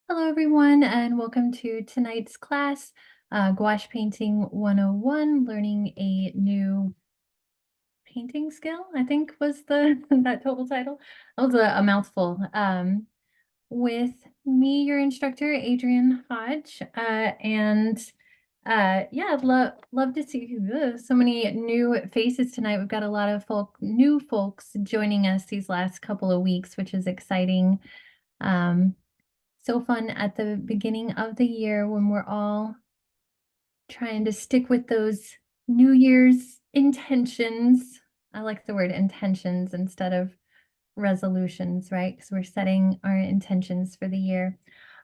Hello, everyone, and welcome to tonight's class, Gouache Painting 101, learning a new painting skill, I think was the that total title. That was a mouthful. With me, your instructor, Adrienne Hodge, and yeah, I'd love to see so many new faces tonight. We've got a lot of new folks joining us these last couple of weeks, which is exciting. Um, so fun at the beginning of the year when we're all trying to stick with those New Year's intentions. I like the word intentions instead of resolutions, right? Because we're setting our intentions for the year.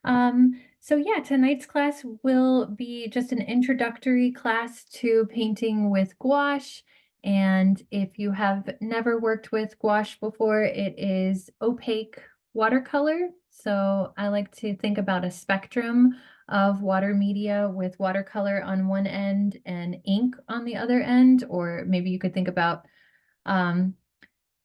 So yeah, tonight's class will be just an introductory class to painting with gouache. And if you have never worked with gouache before, it is opaque watercolor. So I like to think about a spectrum of water media with watercolor on one end and ink on the other end, or maybe you could think about um,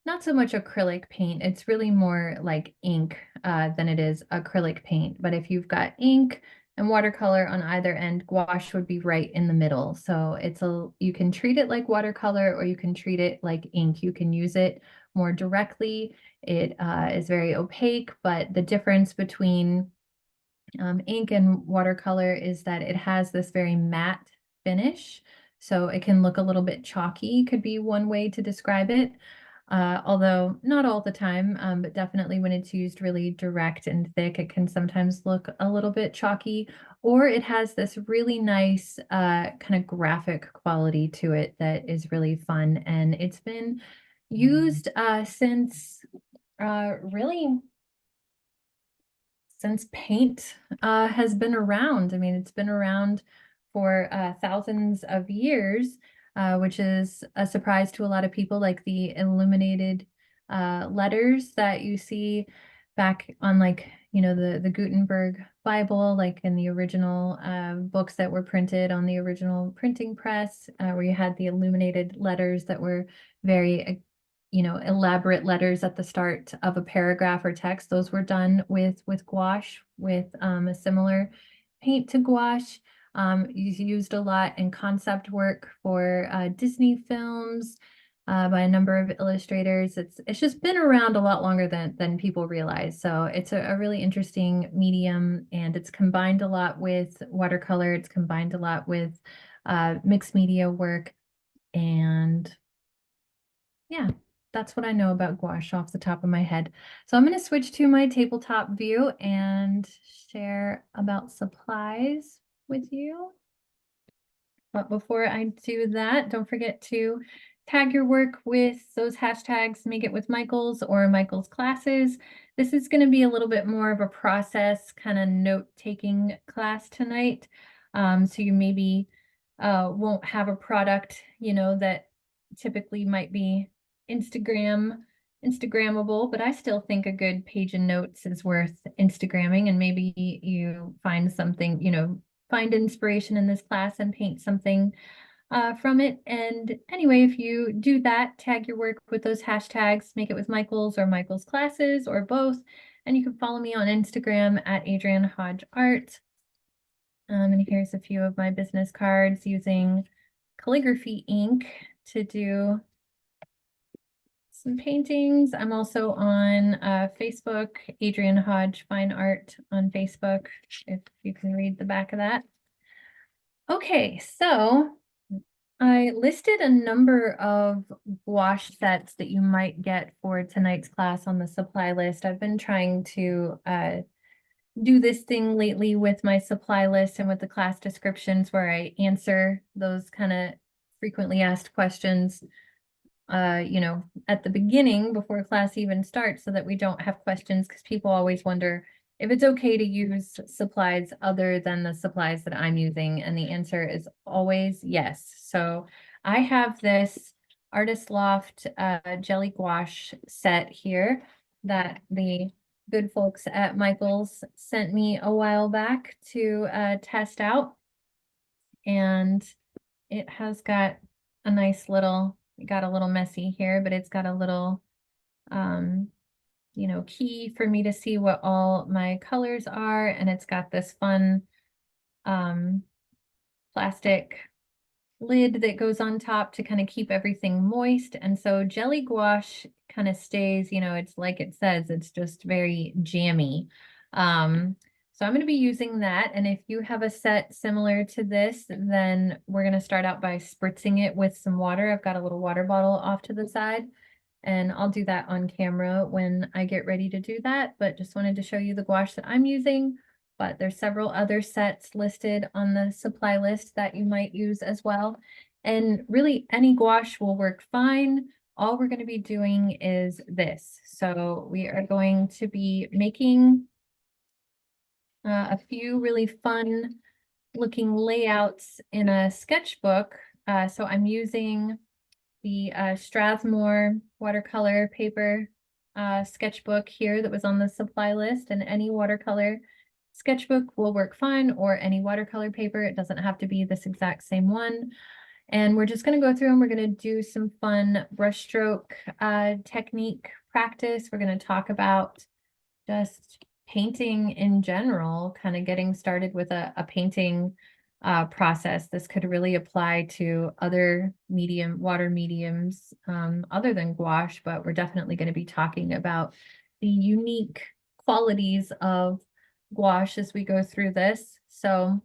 not so much acrylic paint. It's really more like ink than it is acrylic paint. But if you've got ink and watercolor on either end, gouache would be right in the middle. So you can treat it like watercolor or you can treat it like ink. You can use it more directly. It is very opaque, but the difference between ink and watercolor is that it has this very matte finish. So it can look a little bit chalky, could be one way to describe it. Although not all the time, but definitely when it's used really direct and thick, it can sometimes look a little bit chalky, or it has this really nice kind of graphic quality to it that is really fun. And it's been used since really since paint has been around. I mean, it's been around for thousands of years, which is a surprise to a lot of people, like the illuminated letters that you see back on, like, the Gutenberg Bible, like in the original books that were printed on the original printing press, where you had the illuminated letters that were very elaborate letters at the start of a paragraph or text. Those were done with gouache, with a similar paint to gouache. Used a lot in concept work for Disney films by a number of illustrators. It's just been around a lot longer than people realize. So it's a really interesting medium, and it's combined a lot with watercolor. It's combined a lot with mixed media work, and yeah, that's what I know about gouache off the top of my head. So I'm going to switch to my tabletop view and share about supplies with you. But before I do that, don't forget to tag your work with those hashtags, Make It With Michaels or Michaels Classes. This is going to be a little bit more of a process kind of note-taking class tonight. So you maybe won't have a product, that typically might be Instagrammable, but I still think a good page of notes is worth Instagramming, and maybe you find something, find inspiration in this class and paint something from it. And anyway, if you do that, tag your work with those hashtags, Make It With Michaels or Michaels Classes or both. And you can follow me on Instagram at Adrienne Hodge Art. And here's a few of my business cards using calligraphy ink to do some paintings. I'm also on Facebook, Adrienne Hodge Fine Art on Facebook, if you can read the back of that. Okay, so I listed a number of gouache sets that you might get for tonight's class on the supply list. I've been trying to do this thing lately with my supply list and with the class descriptions where I answer those kind of frequently asked questions at the beginning before class even starts, so that we don't have questions, because people always wonder if it's okay to use supplies other than the supplies that I'm using. And the answer is always yes. So I have this Artist Loft jelly gouache set here that the good folks at Michaels sent me a while back to test out. And it has got a nice little, it got a little messy here, but it's got a little key for me to see what all my colors are. And it's got this fun plastic lid that goes on top to kind of keep everything moist. And so jelly gouache kind of stays, it's like it says, it's just very jammy. So I'm going to be using that. And if you have a set similar to this, then we're going to start out by spritzing it with some water. I've got a little water bottle off to the side, and I'll do that on camera when I get ready to do that. But just wanted to show you the gouache that I'm using. But there's several other sets listed on the supply list that you might use as well. And really any gouache will work fine. All we're going to be doing is this. So we are going to be making a few really fun looking layouts in a sketchbook. So I'm using the Strathmore watercolor paper sketchbook here that was on the supply list, and any watercolor sketchbook will work fine, or any watercolor paper. It doesn't have to be this exact same one. And we're just going to go through and we're going to do some fun brushstroke technique practice. We're going to talk about just painting in general, kind of getting started with a painting process. This could really apply to other water mediums other than gouache, but we're definitely going to be talking about the unique qualities of gouache as we go through this. So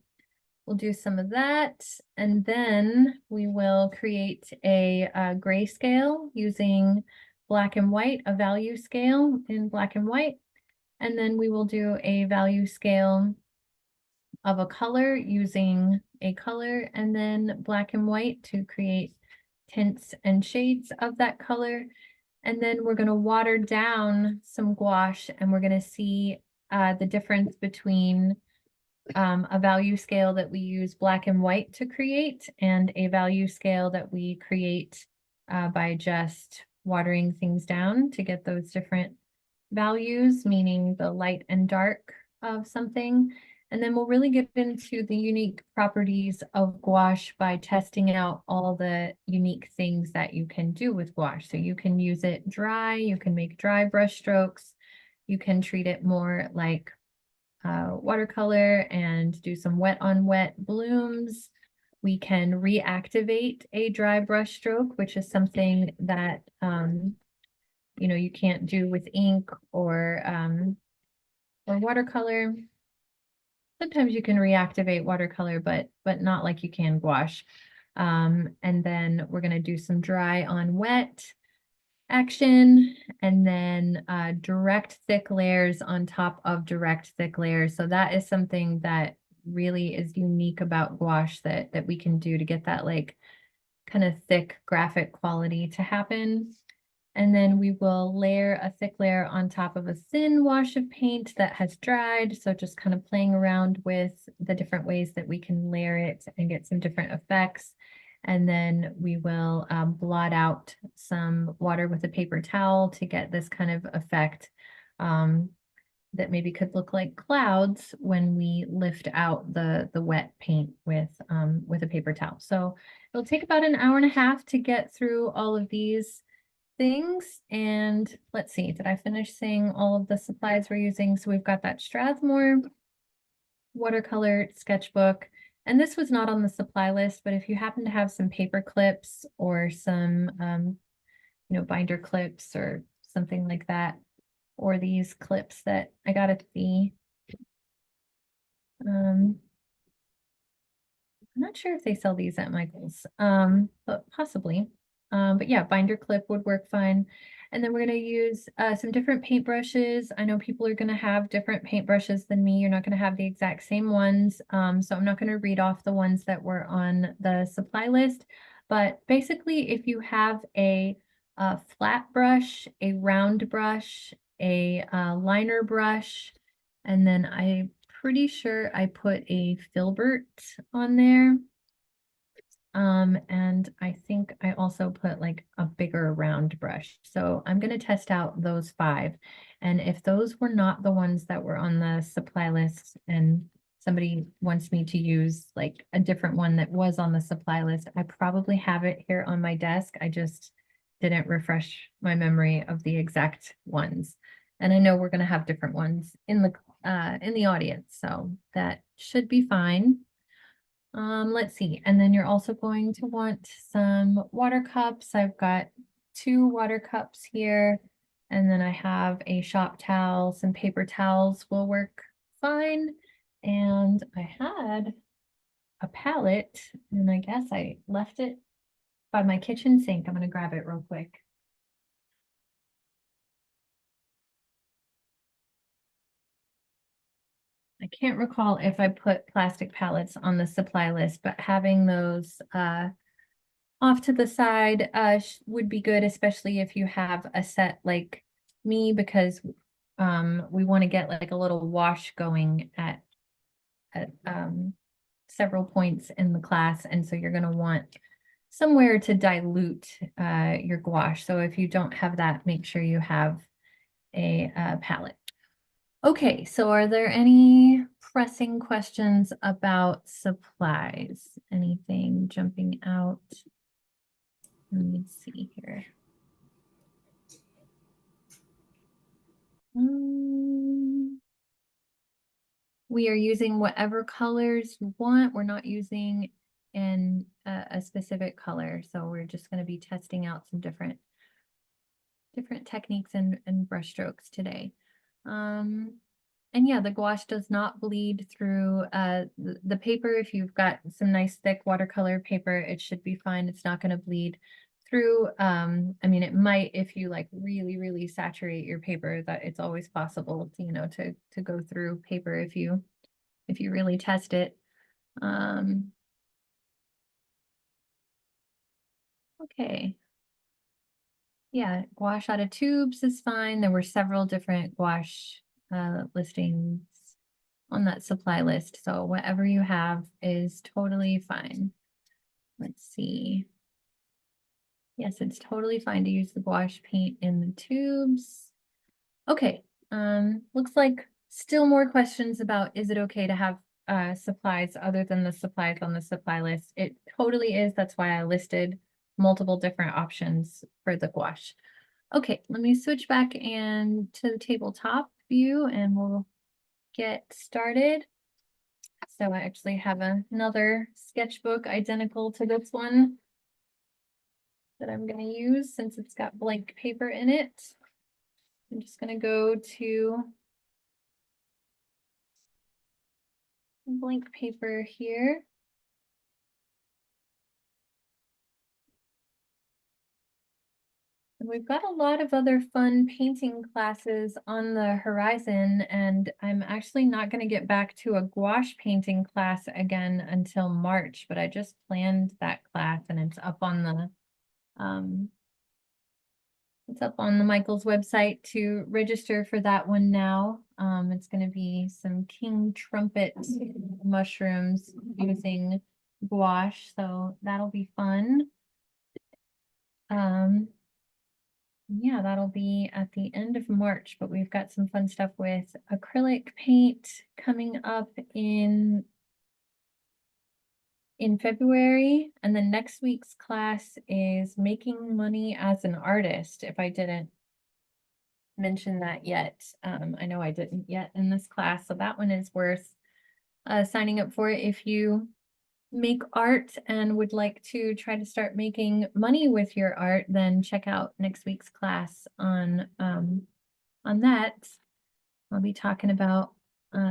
we'll do some of that, and then we will create a grayscale using black and white, a value scale in black and white. And then we will do a value scale of a color using a color and then black and white to create tints and shades of that color. And then we're going to water down some gouache, and we're going to see the difference between a value scale that we use black and white to create and a value scale that we create by just watering things down to get those different values, meaning the light and dark of something. And then we'll really get into the unique properties of gouache by testing out all the unique things that you can do with gouache. So you can use it dry, you can make dry brush strokes, you can treat it more like watercolor and do some wet on wet blooms. We can reactivate a dry brush stroke, which is something that you can't do with ink or watercolor. Sometimes you can reactivate watercolor, but not like you can gouache. And then we're going to do some dry on wet action, and then direct thick layers on top of direct thick layers. So that is something that really is unique about gouache that we can do to get that like kind of thick graphic quality to happen. And then we will layer a thick layer on top of a thin wash of paint that has dried. So just kind of playing around with the different ways that we can layer it and get some different effects. And then we will blot out some water with a paper towel to get this kind of effect that maybe could look like clouds when we lift out the wet paint with a paper towel. So it'll take about an hour and a half to get through all of these things. And let's see, did I finish saying all of the supplies we're using? So we've got that Strathmore watercolor sketchbook. And this was not on the supply list, but if you happen to have some paper clips or some, binder clips or something like that, or these clips that I got at the, I'm not sure if they sell these at Michael's, but possibly. But yeah, binder clip would work fine. And then we're going to use some different paintbrushes. I know people are going to have different paintbrushes than me. You're not going to have the exact same ones. So I'm not going to read off the ones that were on the supply list. But basically, if you have a flat brush, a round brush, a liner brush, and then I'm pretty sure I put a filbert on there. And I think I also put like a bigger round brush. So I'm going to test out those 5. And if those were not the ones that were on the supply list and somebody wants me to use like a different one that was on the supply list, I probably have it here on my desk. I just didn't refresh my memory of the exact ones. And I know we're gonna have different ones in the audience, so that should be fine. Let's see, and then you're also going to want some water cups. I've got 2 water cups here, and then I have a shop towel. Some paper towels will work fine. And I had a palette, and I guess I left it by my kitchen sink. I'm gonna grab it real quick. I can't recall if I put plastic palettes on the supply list, but having those off to the side would be good, especially if you have a set like me, because we want to get like a little wash going at several points in the class, and so you're going to want somewhere to dilute your gouache. So if you don't have that, make sure you have a palette. Okay, so are there any pressing questions about supplies? Anything jumping out? Let me see here. We are using whatever colors you want. We're not using a specific color, so we're just going to be testing out some different techniques and brush strokes today. And yeah, the gouache does not bleed through the paper. If you've got some nice thick watercolor paper, it should be fine. It's not going to bleed through. I mean, it might if you like really saturate your paper. That it's always possible, you know, to go through paper if you really test it. Okay. Yeah, gouache out of tubes is fine. There were several different gouache listings on that supply list, so whatever you have is totally fine. Let's see. Yes, it's totally fine to use the gouache paint in the tubes. Okay, looks like still more questions about, is it okay to have supplies other than the supplies on the supply list? It totally is. That's why I listed multiple different options for the gouache. Okay, let me switch back and to the tabletop view and we'll get started. So I actually have another sketchbook identical to this one that I'm going to use since it's got blank paper in it. I'm just going to go to blank paper here. And we've got a lot of other fun painting classes on the horizon, and I'm actually not going to get back to a gouache painting class again until March, but I just planned that class and it's up on the Michael's website to register for that one now. It's going to be some king trumpet mushrooms using gouache, so that'll be fun. Yeah, that'll be at the end of March, but we've got some fun stuff with acrylic paint coming up in February. And then next week's class is making money as an artist, if I didn't mention that yet. I know I didn't yet in this class, so that one is worth signing up for if you make art and would like to try to start making money with your art. Then check out next week's class on that. I'll be talking about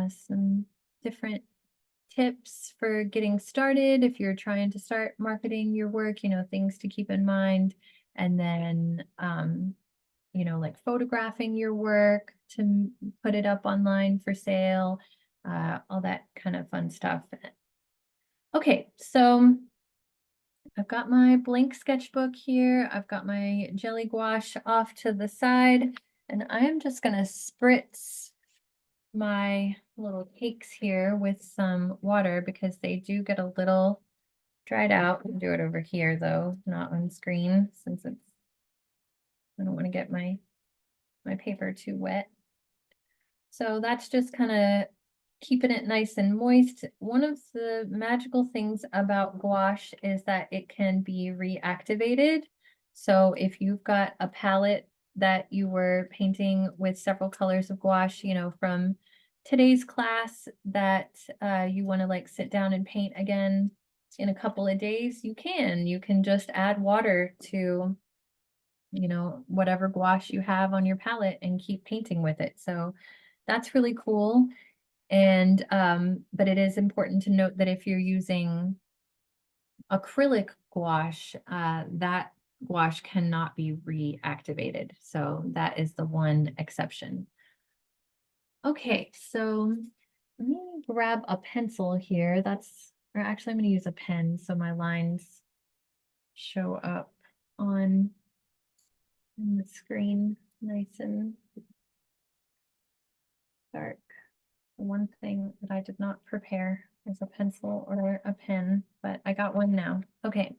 some different tips for getting started if you're trying to start marketing your work, you know, things to keep in mind. And then you know, like photographing your work to put it up online for sale, all that kind of fun stuff. Okay, so I've got my blank sketchbook here. I've got my jelly gouache off to the side, and I am just going to spritz my little cakes here with some water because they do get a little dried out. I'll do it over here though, not on screen, since I don't want to get my paper too wet. So that's just kind of keeping it nice and moist. One of the magical things about gouache is that it can be reactivated. So if you've got a palette that you were painting with several colors of gouache, you know, from today's class that you want to like sit down and paint again in a couple of days, you can. You can just add water to, you know, whatever gouache you have on your palette and keep painting with it. So that's really cool. And but it is important to note that if you're using acrylic gouache, that gouache cannot be reactivated. So that is the one exception. Okay, so let me grab a pencil here. Or actually I'm going to use a pen so my lines show up on the screen nice and dark. The one thing that I did not prepare is a pencil or a pen, but I got one now. Okay.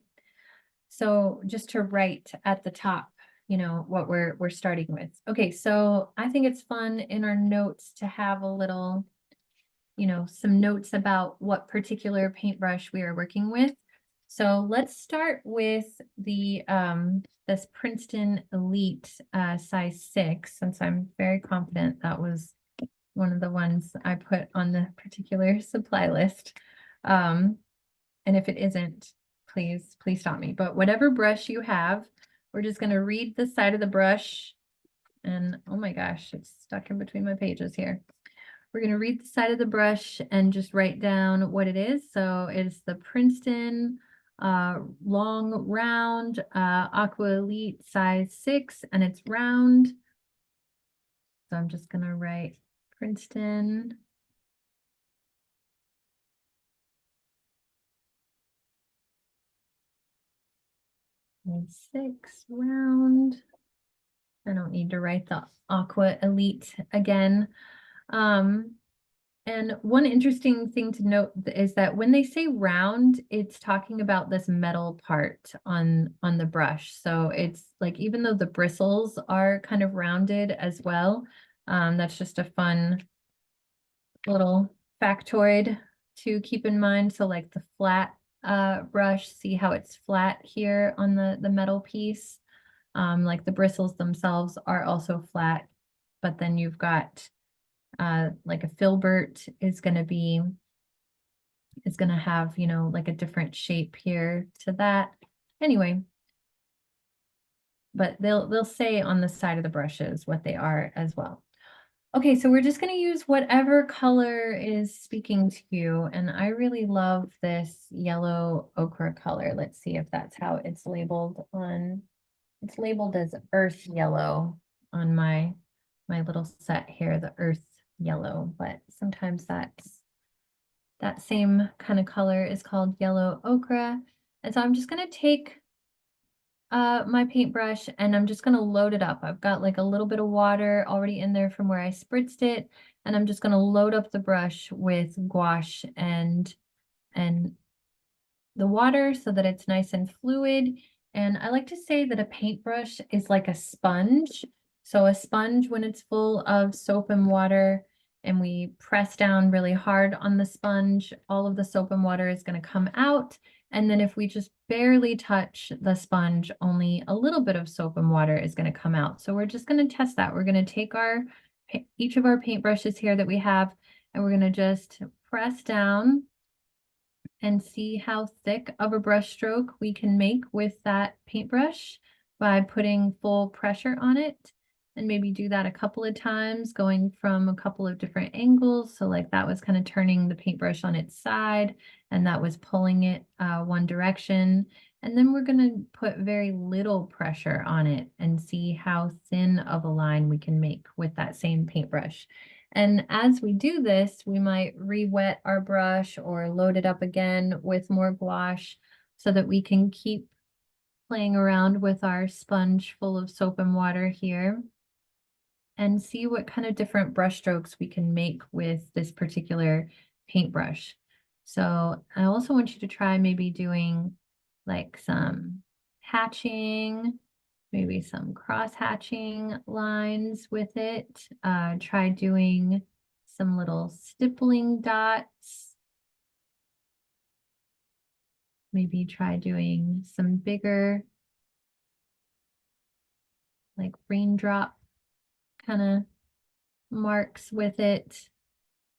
So just to write at the top, you know, what we're starting with. Okay, so I think it's fun in our notes to have a little, you know, some notes about what particular paintbrush we are working with. So let's start with the this Princeton Elite size 6, since I'm very confident that was one of the ones I put on the particular supply list. And if it isn't, please stop me. But whatever brush you have, we're just going to read the side of the brush. And oh my gosh, it's stuck in between my pages here. We're going to read the side of the brush and just write down what it is. So it's the Princeton long round Aqua Elite size 6, and it's round. So I'm just going to write Princeton. And 6 round. I don't need to write the Aqua Elite again. And one interesting thing to note is that when they say round, it's talking about this metal part on the brush. So it's like, even though the bristles are kind of rounded as well, that's just a fun little factoid to keep in mind. So like the flat brush, see how it's flat here on the metal piece. Like the bristles themselves are also flat, but then you've got like a filbert is going to have, you know, like a different shape here to that. Anyway, but they'll say on the side of the brushes what they are as well. Okay, so we're just going to use whatever color is speaking to you. And I really love this yellow ochre color. Let's see if that's how it's labeled on, it's labeled as earth yellow on my little set here, the earth yellow, but sometimes that same kind of color is called yellow ochre. And so I'm just going to take my paintbrush and I'm just going to load it up. I've got like a little bit of water already in there from where I spritzed it, and I'm just going to load up the brush with gouache and the water so that it's nice and fluid. And I like to say that a paintbrush is like a sponge. So a sponge, when it's full of soap and water and we press down really hard on the sponge, all of the soap and water is going to come out. And then if we just barely touch the sponge, only a little bit of soap and water is going to come out. So we're just going to test that. We're going to take each of our paintbrushes here that we have, and we're going to just press down and see how thick of a brush stroke we can make with that paintbrush by putting full pressure on it. And maybe do that a couple of times, going from a couple of different angles. So like that was kind of turning the paintbrush on its side, and that was pulling it one direction. And then we're going to put very little pressure on it and see how thin of a line we can make with that same paintbrush. And as we do this, we might re-wet our brush or load it up again with more gouache so that we can keep playing around with our sponge full of soap and water here and see what kind of different brush strokes we can make with this particular paintbrush. So I also want you to try maybe doing like some hatching, maybe some cross hatching lines with it. Try doing some little stippling dots. Maybe try doing some bigger like raindrop kind of marks with it.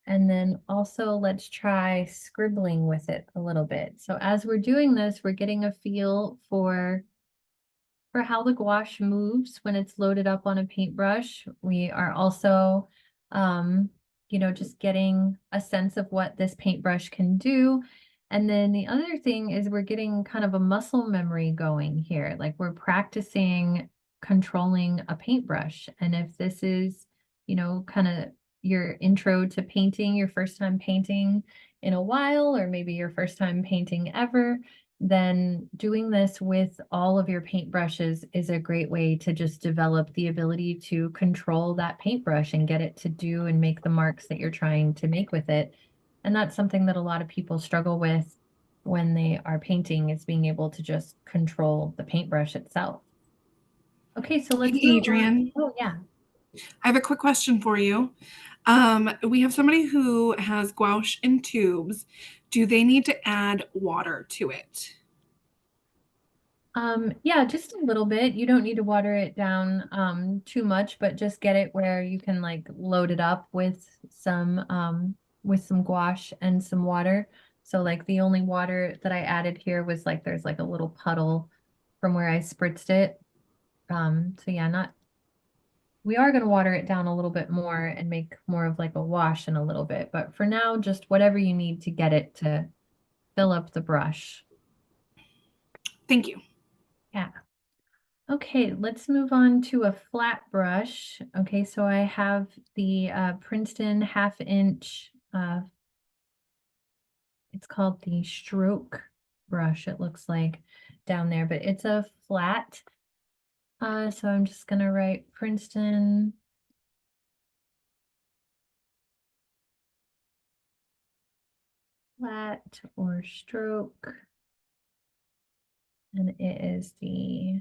And then also let's try scribbling with it a little bit. So as we're doing this, we're getting a feel for how the gouache moves when it's loaded up on a paintbrush. We are also, just getting a sense of what this paintbrush can do. And then the other thing is we're getting kind of a muscle memory going here. Like we're practicing controlling a paintbrush. And if this is, kind of your intro to painting, your first time painting in a while, or maybe your first time painting ever, then doing this with all of your paintbrushes is a great way to just develop the ability to control that paintbrush and get it to do and make the marks that you're trying to make with it. And that's something that a lot of people struggle with when they are painting, is being able to just control the paintbrush itself. Okay, so let's Hey, move on. Adrian. Oh, yeah. I have a quick question for you. We have somebody who has gouache in tubes. Do they need to add water to it? Yeah, just a little bit. You don't need to water it down too much, but just get it where you can like load it up with some gouache and some water. So like the only water that I added here was like there's like a little puddle from where I spritzed it. So yeah, not we are going to water it down a little bit more and make more of like a wash in a little bit, but for now, just whatever you need to get it to fill up the brush. Thank you. Yeah. Okay, let's move on to a flat brush. Okay, so I have the Princeton 1/2 inch, it's called the stroke brush, it looks like down there, but it's a flat. So I'm just gonna write Princeton flat or stroke. And it's the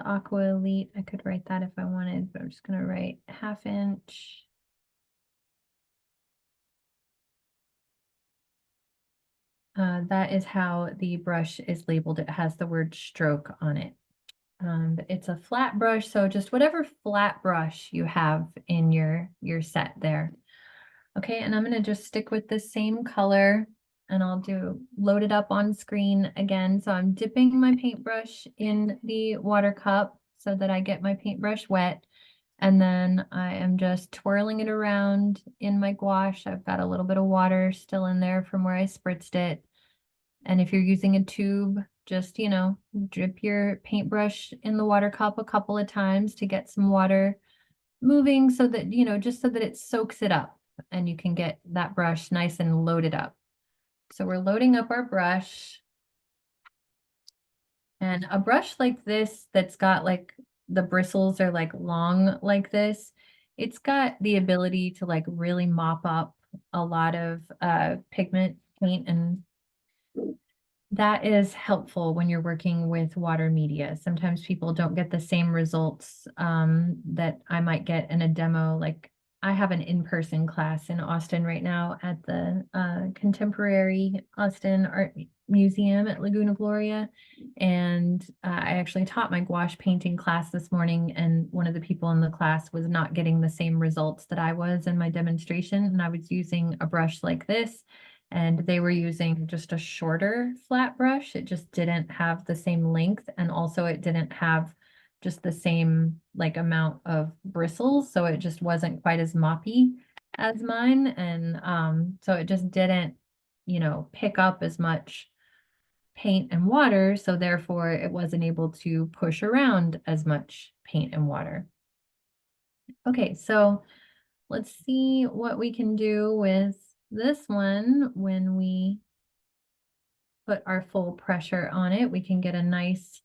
Aqua Elite. I could write that if I wanted, but I'm just gonna write 1/2 inch. That is how the brush is labeled. It has the word stroke on it. But it's a flat brush, so just whatever flat brush you have in your set there. Okay, and I'm gonna just stick with the same color, and I'll load it up on screen again. So I'm dipping my paintbrush in the water cup so that I get my paintbrush wet. And then I am just twirling it around in my gouache. I've got a little bit of water still in there from where I spritzed it. And if you're using a tube, just, drip your paintbrush in the water cup a couple of times to get some water moving so that, just so that it soaks it up and you can get that brush nice and loaded up. So we're loading up our brush. And a brush like this that's got like the bristles are like long like this, it's got the ability to like really mop up a lot of pigment, paint, and that is helpful when you're working with water media. Sometimes people don't get the same results that I might get in a demo. Like I have an in-person class in Austin right now at the Contemporary Austin Art Museum at Laguna Gloria. And I actually taught my gouache painting class this morning, and one of the people in the class was not getting the same results that I was in my demonstration. And I was using a brush like this, and they were using just a shorter flat brush. It just didn't have the same length, and also it didn't have just the same like amount of bristles, so it just wasn't quite as moppy as mine, and so it just didn't, pick up as much paint and water, so therefore it wasn't able to push around as much paint and water. Okay, so let's see what we can do with this one when we put our full pressure on it. We can get a nice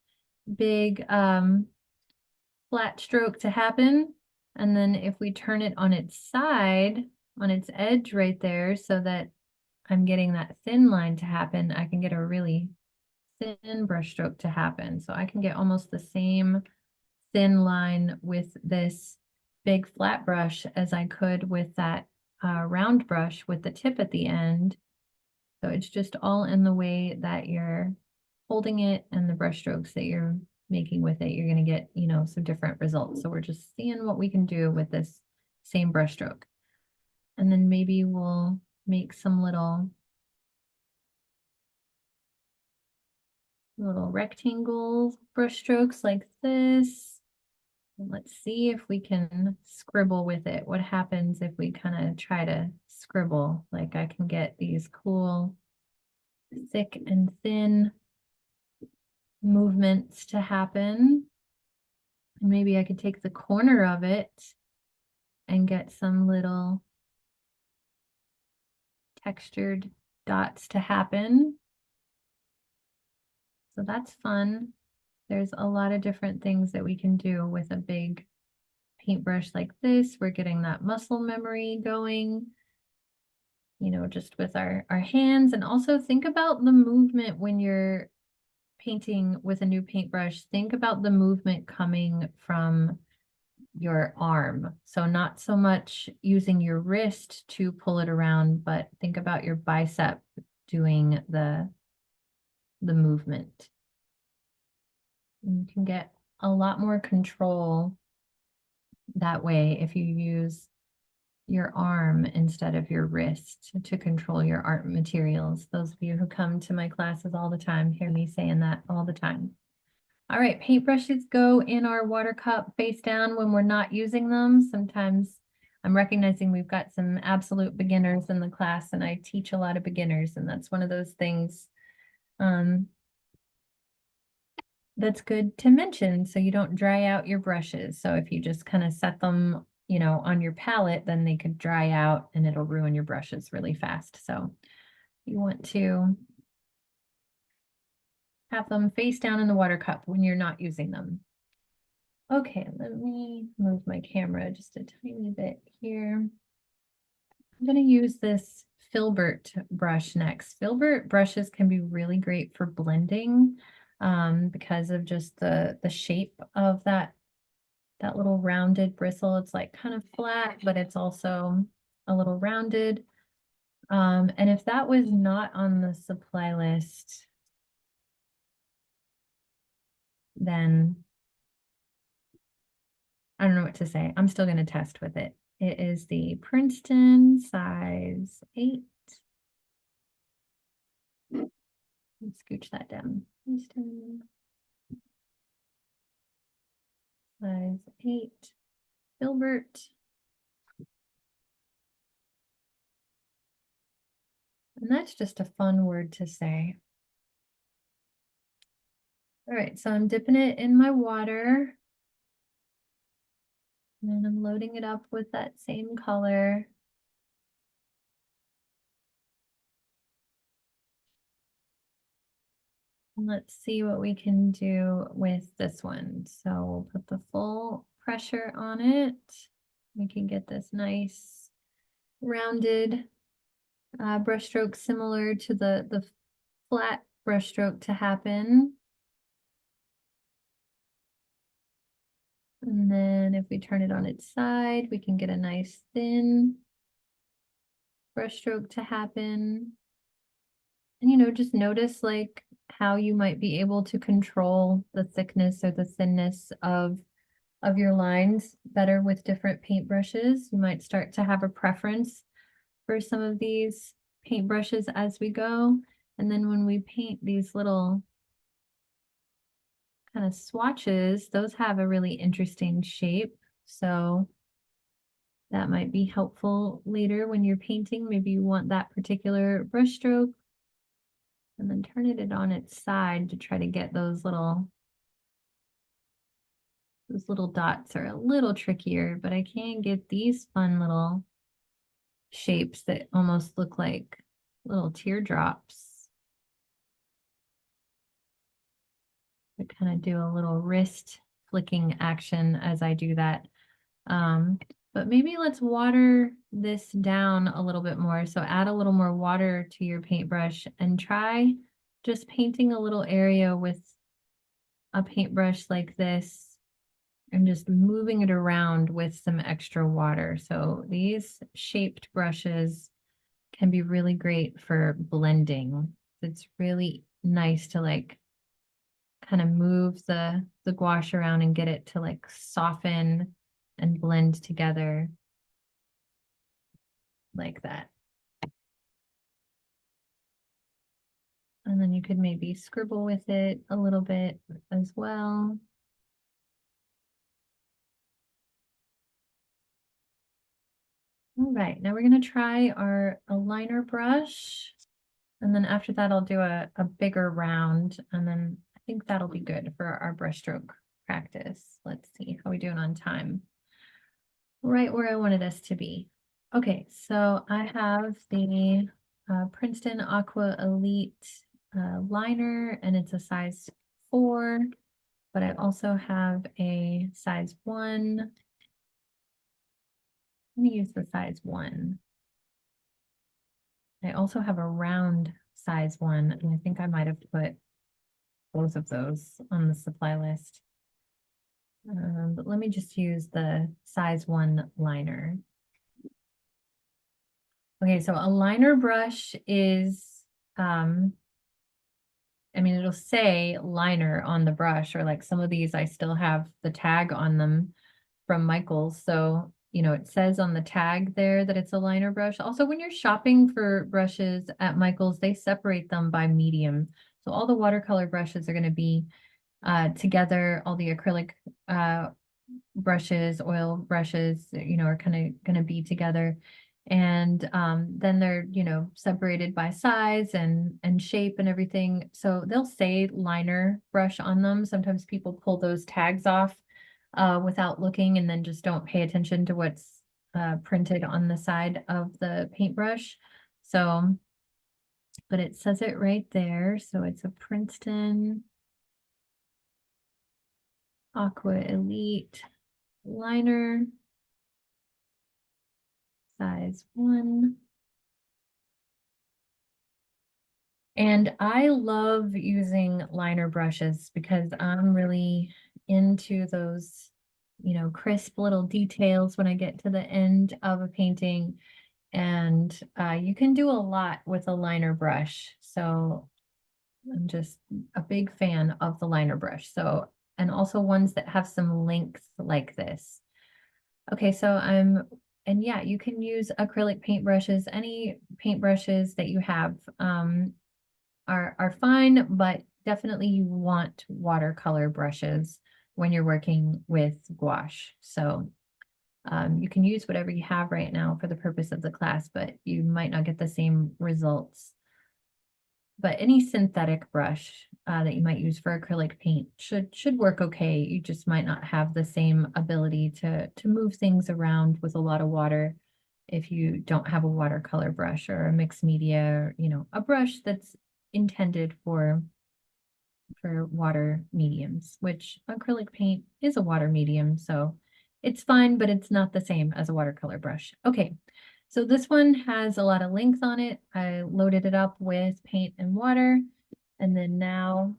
big flat stroke to happen. And then if we turn it on its side, on its edge right there, so that I'm getting that thin line to happen, I can get a really thin brush stroke to happen. So I can get almost the same thin line with this big flat brush as I could with that round brush with the tip at the end. So it's just all in the way that you're holding it and the brush strokes that you're making with it, you're going to get, you know, some different results. So we're just seeing what we can do with this same brush stroke. And then maybe we'll make some little rectangle brush strokes like this. And let's see if we can scribble with it. What happens if we kind of try to scribble? Like I can get these cool thick and thin movements to happen. And maybe I could take the corner of it and get some little textured dots to happen. So that's fun. There's a lot of different things that we can do with a big paintbrush like this. We're getting that muscle memory going, you know, just with our hands. And also think about the movement when you're painting with a new paintbrush. Think about the movement coming from your arm. So not so much using your wrist to pull it around, but think about your bicep doing the movement. And you can get a lot more control that way if you use your arm instead of your wrist to control your art materials. Those of you who come to my classes all the time hear me saying that all the time. All right, paintbrushes go in our water cup face down when we're not using them. Sometimes I'm recognizing we've got some absolute beginners in the class, and I teach a lot of beginners, and that's one of those things that's good to mention so you don't dry out your brushes. So if you just kind of set them, you know, on your palette, then they could dry out and it'll ruin your brushes really fast. So you want to have them face down in the water cup when you're not using them. Okay, let me move my camera just a tiny bit here. I'm going to use this filbert brush next. Filbert brushes can be really great for blending because of just the shape of that little rounded bristle. It's like kind of flat, but it's also a little rounded. And if that was not on the supply list, then I don't know what to say. I'm still going to test with it. It is the Princeton size 8. Let's scooch that down. Princeton size 8 filbert. And that's just a fun word to say. All right, so I'm dipping it in my water. And I'm loading it up with that same color. Let's see what we can do with this one. So we'll put the full pressure on it. We can get this nice rounded brush stroke similar to the flat brush stroke to happen. And then if we turn it on its side, we can get a nice thin brush stroke to happen. And, you know, just notice like how you might be able to control the thickness or the thinness of your lines better with different paintbrushes. You might start to have a preference for some of these paintbrushes as we go. And then when we paint these little kind of swatches, those have a really interesting shape. So that might be helpful later when you're painting. Maybe you want that particular brush stroke. And then turn it on its side to try to get those little dots are a little trickier, but I can get these fun little shapes that almost look like little teardrops. I kind of do a little wrist flicking action as I do that. But maybe let's water this down a little bit more. So add a little more water to your paintbrush and try just painting a little area with a paintbrush like this and just moving it around with some extra water. So these shaped brushes can be really great for blending. It's really nice to like kind of move the gouache around and get it to like soften and blend together like that. And then you could maybe scribble with it a little bit as well. All right, now we're going to try our aligner brush. And then after that, I'll do a bigger round. And then I think that'll be good for our brushstroke practice. Let's see how we doing on time. Right where I wanted us to be. Okay, so I have the Princeton Aqua Elite liner, and it's a size 4, but I also have a size 1. Let me use the size 1. I also have a round size 1, and I think I might have put both of those on the supply list. But let me just use the size 1 liner. Okay, so a liner brush is, I mean, it'll say liner on the brush, or like some of these I still have the tag on them from Michael's. So, you know, it says on the tag there that it's a liner brush. Also, when you're shopping for brushes at Michael's, they separate them by medium. So all the watercolor brushes are going to be together. All the acrylic brushes, oil brushes, you know, are kind of going to be together. And then they're, you know, separated by size and shape and everything. So they'll say liner brush on them. Sometimes people pull those tags off without looking and then just don't pay attention to what's printed on the side of the paintbrush. So, but it says it right there. So it's a Princeton Aqua Elite liner, size 1. And I love using liner brushes because I'm really into those, you know, crisp little details when I get to the end of a painting. And you can do a lot with a liner brush. So I'm just a big fan of the liner brush. So, and also ones that have some length like this. Okay, so and yeah, you can use acrylic paintbrushes. Any paintbrushes that you have are fine, but definitely you want watercolor brushes when you're working with gouache. So you can use whatever you have right now for the purpose of the class, but you might not get the same results. But any synthetic brush that you might use for acrylic paint should work okay. You just might not have the same ability to move things around with a lot of water if you don't have a watercolor brush or a mixed media, or, you know, a brush that's intended for water mediums, which acrylic paint is a water medium, so it's fine, but it's not the same as a watercolor brush. Okay, so this one has a lot of length on it. I loaded it up with paint and water, and then now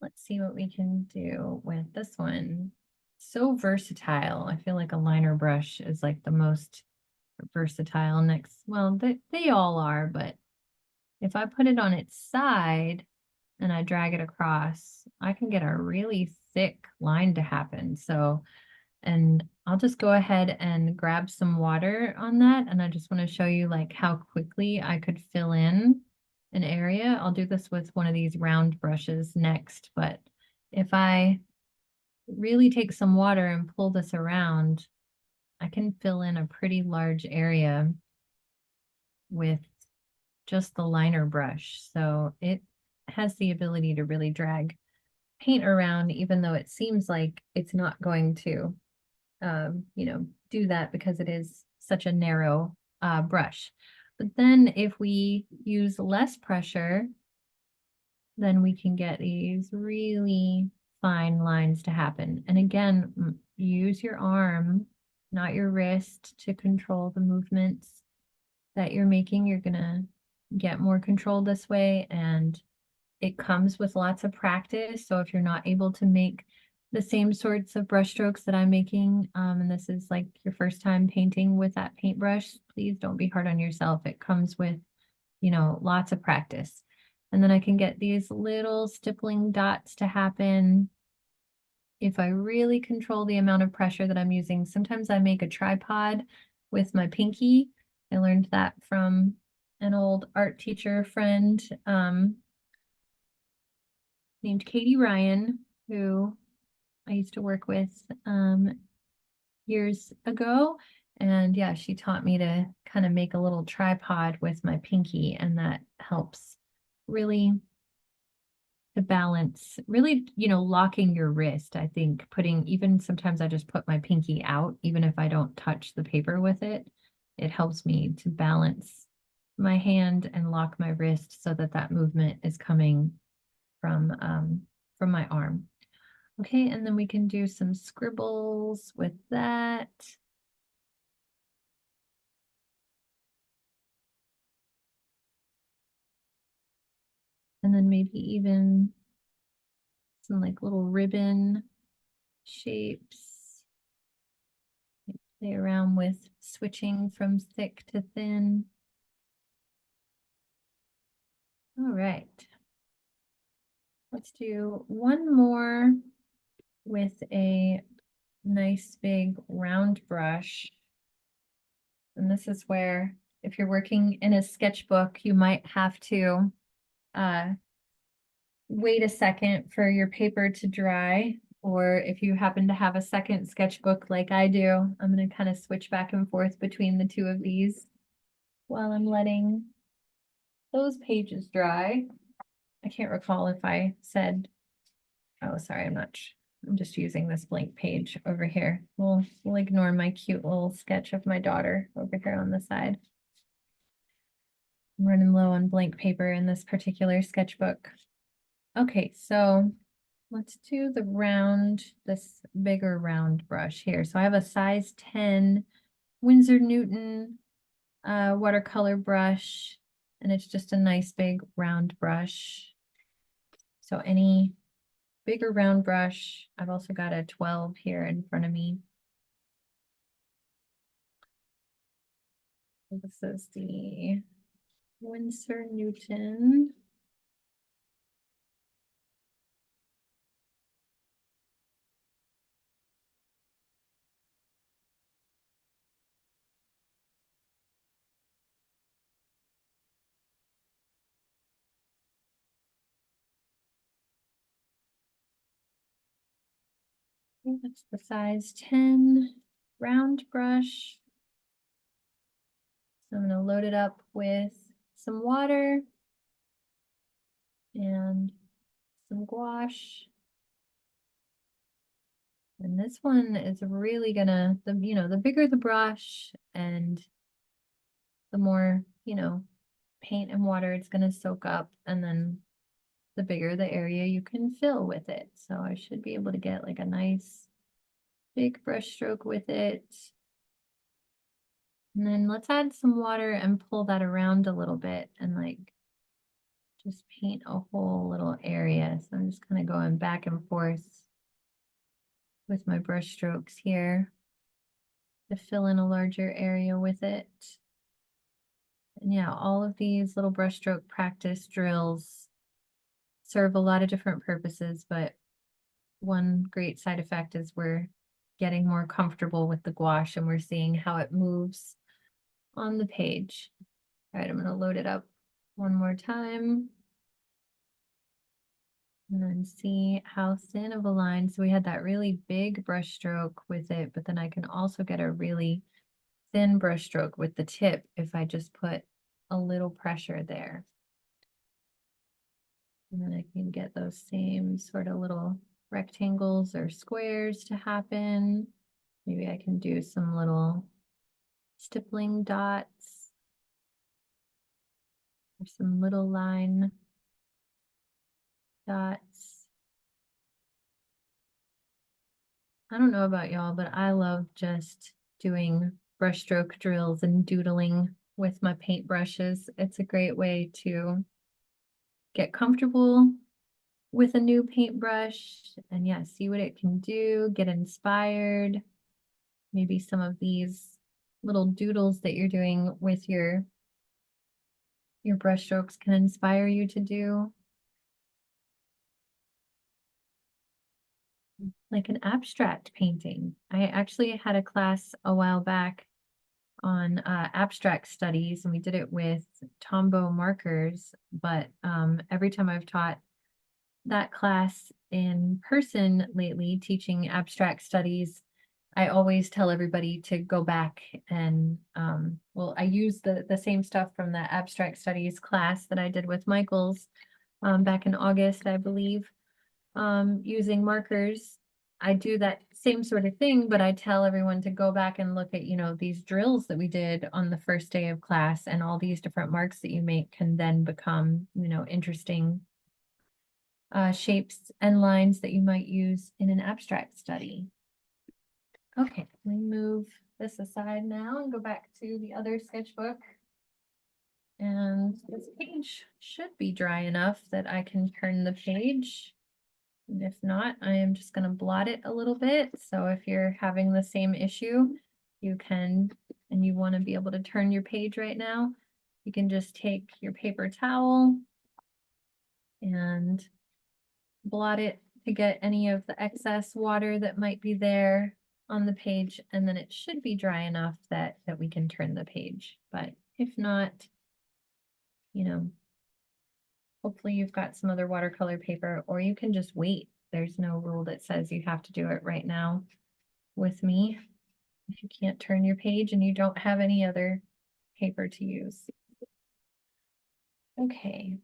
let's see what we can do with this one. So versatile. I feel like a liner brush is like the most versatile next. Well, they all are, but if I put it on its side and I drag it across, I can get a really thick line to happen. So, and I'll just go ahead and grab some water on that. And I just want to show you like how quickly I could fill in an area. I'll do this with one of these round brushes next, but if I really take some water and pull this around, I can fill in a pretty large area with just the liner brush. So it has the ability to really drag paint around, even though it seems like it's not going to, you know, do that because it is such a narrow brush. But then if we use less pressure, then we can get these really fine lines to happen. And again, use your arm, not your wrist, to control the movements that you're making. You're gonna get more control this way, and it comes with lots of practice. So if you're not able to make the same sorts of brush strokes that I'm making, and this is like your first time painting with that paintbrush, please don't be hard on yourself. It comes with, you know, lots of practice. And then I can get these little stippling dots to happen if I really control the amount of pressure that I'm using. Sometimes I make a tripod with my pinky. I learned that from an old art teacher friend named Katie Ryan, who I used to work with years ago. And yeah, she taught me to kind of make a little tripod with my pinky, and that helps really to balance, really, locking your wrist. I think putting, even sometimes I just put my pinky out, even if I don't touch the paper with it, it helps me to balance my hand and lock my wrist so that that movement is coming from my arm. Okay, and then we can do some scribbles with that. And then maybe even some like little ribbon shapes. Play around with switching from thick to thin. All right. Let's do one more with a nice big round brush. And this is where, if you're working in a sketchbook, you might have to wait a second for your paper to dry. Or if you happen to have a second sketchbook like I do, I'm going to kind of switch back and forth between the two of these while I'm letting those pages dry. I can't recall if I said, oh, sorry, I'm just using this blank page over here. We'll ignore my cute little sketch of my daughter over here on the side. I'm running low on blank paper in this particular sketchbook. Okay, so let's do this bigger round brush here. So I have a size 10 Winsor Newton watercolor brush, and it's just a nice big round brush. So any bigger round brush. I've also got a 12 here in front of me. This is the Winsor Newton. That's the size 10 round brush. So I'm going to load it up with some water and some gouache. And this one is really gonna, the bigger the brush and the more, paint and water it's gonna soak up, and then the bigger the area you can fill with it. So I should be able to get like a nice big brush stroke with it. And then let's add some water and pull that around a little bit and like just paint a whole little area. So I'm just kind of going back and forth with my brush strokes here to fill in a larger area with it. And yeah, all of these little brushstroke practice drills serve a lot of different purposes, but one great side effect is we're getting more comfortable with the gouache and we're seeing how it moves on the page. All right, I'm going to load it up one more time. And then see how thin of a line. So we had that really big brush stroke with it, but then I can also get a really thin brush stroke with the tip if I just put a little pressure there. And then I can get those same sort of little rectangles or squares to happen. Maybe I can do some little stippling dots or some little line dots. I don't know about y'all, but I love just doing brushstroke drills and doodling with my paint brushes. It's a great way to get comfortable with a new paintbrush and yeah, see what it can do, get inspired. Maybe some of these little doodles that you're doing with your your brush strokes can inspire you to do. Like an abstract painting. I actually had a class a while back on abstract studies, and we did it with Tombow markers, but every time I've taught that class in person lately, teaching abstract studies, I always tell everybody to go back and well, I use the same stuff from the abstract studies class that I did with Michael's back in August, I believe, using markers. I do that same sort of thing, but I tell everyone to go back and look at, these drills that we did on the first day of class, and all these different marks that you make can then become, interesting shapes and lines that you might use in an abstract study. Okay, let me move this aside now and go back to the other sketchbook. And this page should be dry enough that I can turn the page. And if not, I am just going to blot it a little bit. So if you're having the same issue, you can, and you want to be able to turn your page right now, you can just take your paper towel and blot it to get any of the excess water that might be there on the page, and then it should be dry enough that we can turn the page. But if not, hopefully you've got some other watercolor paper, or you can just wait. There's no rule that says you have to do it right now with me if you can't turn your page and you don't have any other paper to use. Okay.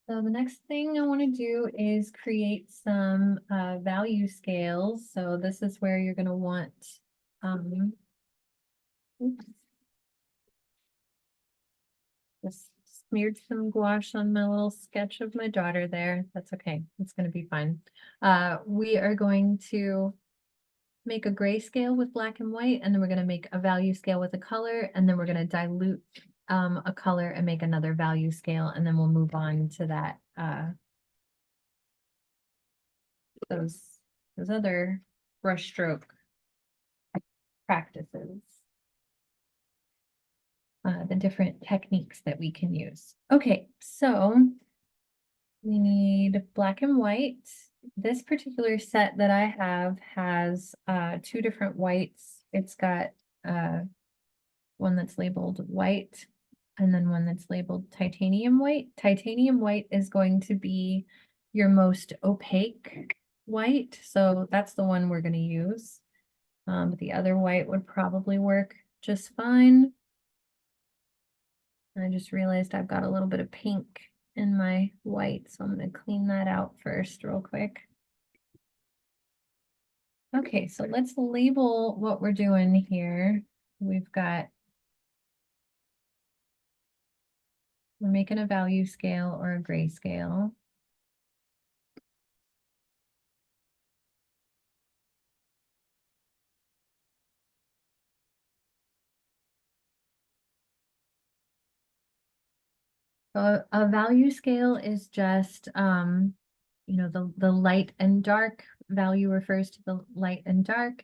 So the next thing I want to do is create some value scales. So this is where you're going to want, oops, just smeared some gouache on my little sketch of my daughter there. That's okay. It's going to be fine. We are going to make a gray scale with black and white, and then we're going to make a value scale with a color, and then we're going to dilute a color and make another value scale, and then we'll move on to that those other brushstroke practices, the different techniques that we can use. Okay, so we need black and white. This particular set that I have has two different whites. It's got one that's labeled white and then one that's labeled titanium white. Titanium white is going to be your most opaque white, so that's the one we're going to use. But the other white would probably work just fine. I just realized I've got a little bit of pink in my white, so I'm going to clean that out first real quick. Okay, so let's label what we're doing here. We're making a value scale or a grayscale. So a value scale is just, the light and dark. Value refers to the light and dark.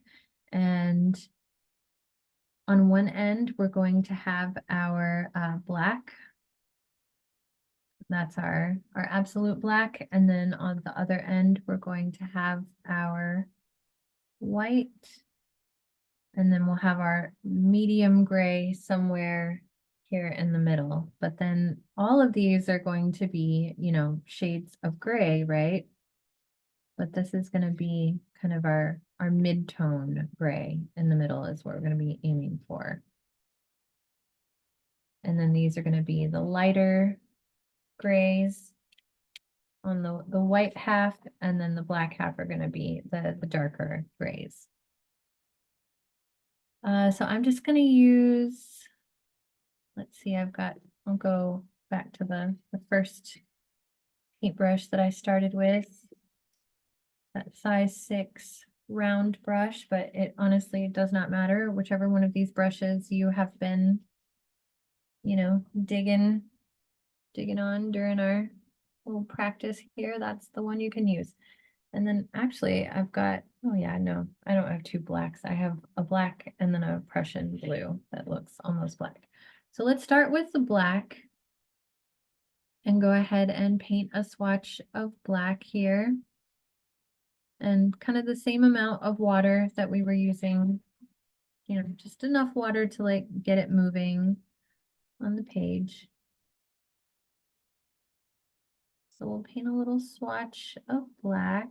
And on one end, we're going to have our black. That's our absolute black. And then on the other end, we're going to have our white. And then we'll have our medium gray somewhere here in the middle. But then all of these are going to be, shades of gray, right? But this is going to be kind of our mid-tone gray in the middle is what we're going to be aiming for. And then these are going to be the lighter grays on the white half, and then the black half are going to be the darker grays. So I'm just going to use, let's see, I'll go back to the first paintbrush that I started with, that size 6 round brush, but it honestly does not matter. Whichever one of these brushes you have been, digging on during our little practice here, that's the one you can use. And then actually I've got, oh yeah, no, I don't have two blacks. I have a black and then a Prussian blue that looks almost black. So let's start with the black and go ahead and paint a swatch of black here. And kind of the same amount of water that we were using, you know, just enough water to like get it moving on the page. So we'll paint a little swatch of black.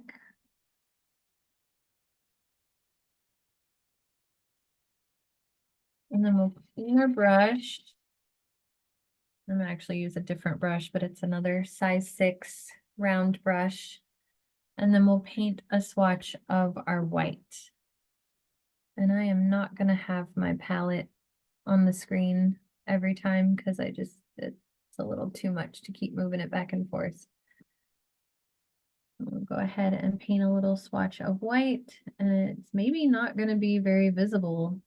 And then we'll clean our brush. I'm gonna actually use a different brush, but it's another size 6 round brush. And then we'll paint a swatch of our white. And I am not gonna have my palette on the screen every time because it's a little too much to keep moving it back and forth. We'll go ahead and paint a little swatch of white, and it's maybe not going to be very visible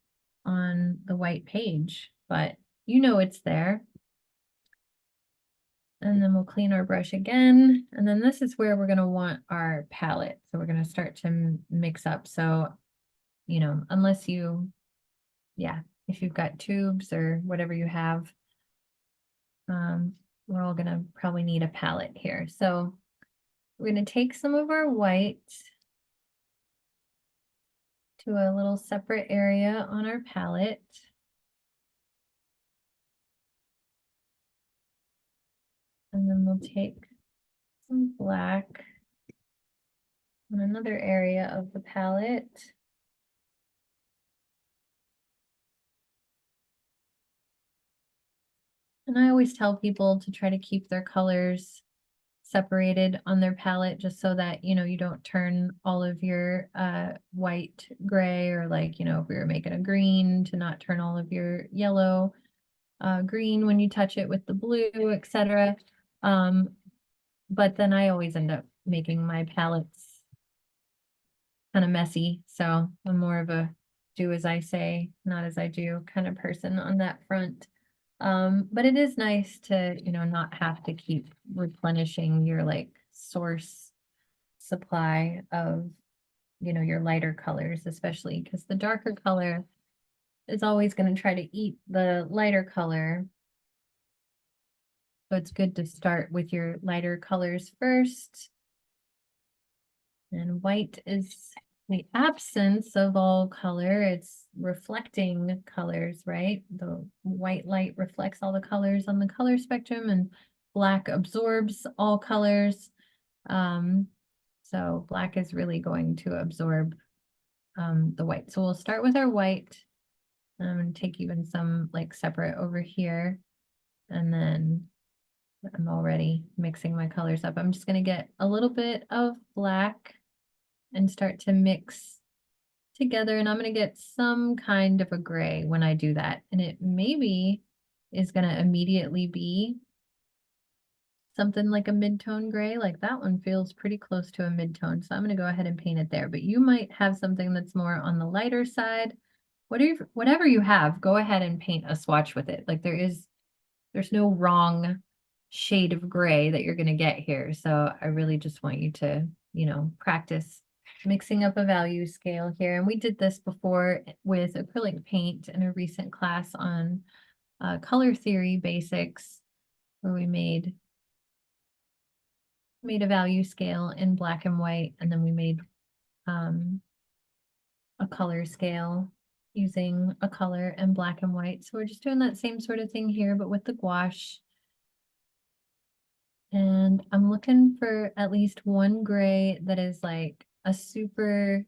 on the white page, but you know it's there. And then we'll clean our brush again, and then this is where we're going to want our palette. So we're going to start to mix up. So, you know, unless you, yeah, if you've got tubes or whatever you have, we're all going to probably need a palette here. So we're going to take some of our white to a little separate area on our palette. And then we'll take some black on another area of the palette. And I always tell people to try to keep their colors separated on their palette just so that, you know, you don't turn all of your white gray, or like, you know, if we were making a green, to not turn all of your yellow green when you touch it with the blue, etc. But then I always end up making my palettes kind of messy. So I'm more of a do as I say, not as I do kind of person on that front. But it is nice to, you know, not have to keep replenishing your like source supply of, you know, your lighter colors, especially because the darker color is always going to try to eat the lighter color. So it's good to start with your lighter colors first. And white is the absence of all color. It's reflecting colors, right? The white light reflects all the colors on the color spectrum, and black absorbs all colors. So black is really going to absorb the white. So we'll start with our white. I'm going to take even some like separate over here. And then I'm already mixing my colors up. I'm just going to get a little bit of black and start to mix together. And I'm going to get some kind of a gray when I do that. And it maybe is going to immediately be something like a mid-tone gray. Like that one feels pretty close to a mid-tone. So I'm going to go ahead and paint it there. But you might have something that's more on the lighter side. Whatever you have, go ahead and paint a swatch with it. Like there's no wrong shade of gray that you're going to get here. So I really just want you to, you know, practice mixing up a value scale here. And we did this before with acrylic paint in a recent class on color theory basics, where we made a value scale in black and white, and then we made a color scale using a color and black and white. So we're just doing that same sort of thing here, but with the gouache. And I'm looking for at least one gray that is like a super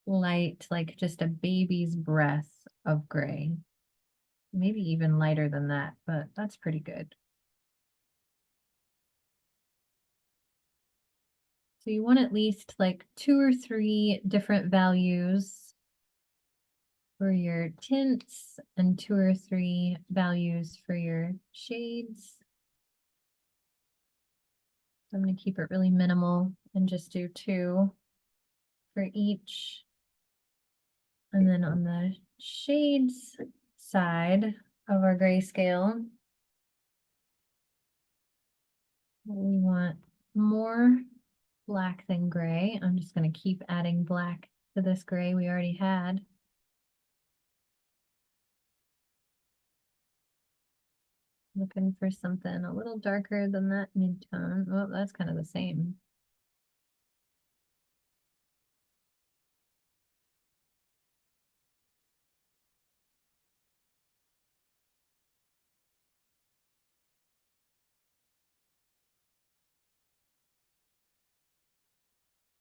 light, like just a baby's breath of gray. Maybe even lighter than that, but that's pretty good. So you want at least like 2 or 3 different values for your tints and 2 or 3 values for your shades. I'm going to keep it really minimal and just do 2 for each. And then on the shades side of our grayscale, we want more black than gray. I'm just going to keep adding black to this gray we already had. Looking for something a little darker than that mid-tone. Oh, that's kind of the same.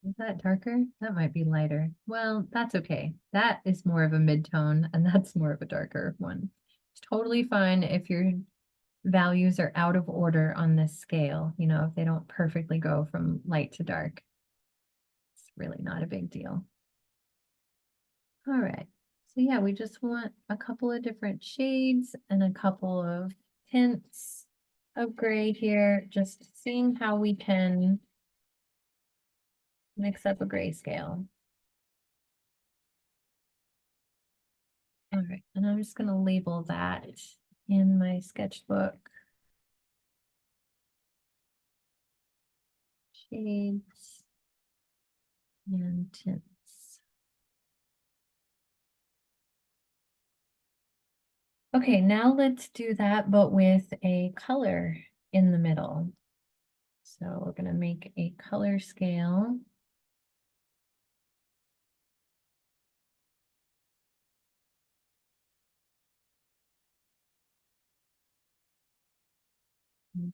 Is that darker? That might be lighter. Well, that's okay. That is more of a mid-tone and that's more of a darker one. It's totally fine if your values are out of order on this scale, you know, if they don't perfectly go from light to dark. It's really not a big deal. All right. So yeah, we just want a couple of different shades and a couple of tints of gray here, just seeing how we can mix up a grayscale. All right, and I'm just going to label that in my sketchbook. Shades and tints. Okay, now let's do that, but with a color in the middle. So we're going to make a color scale.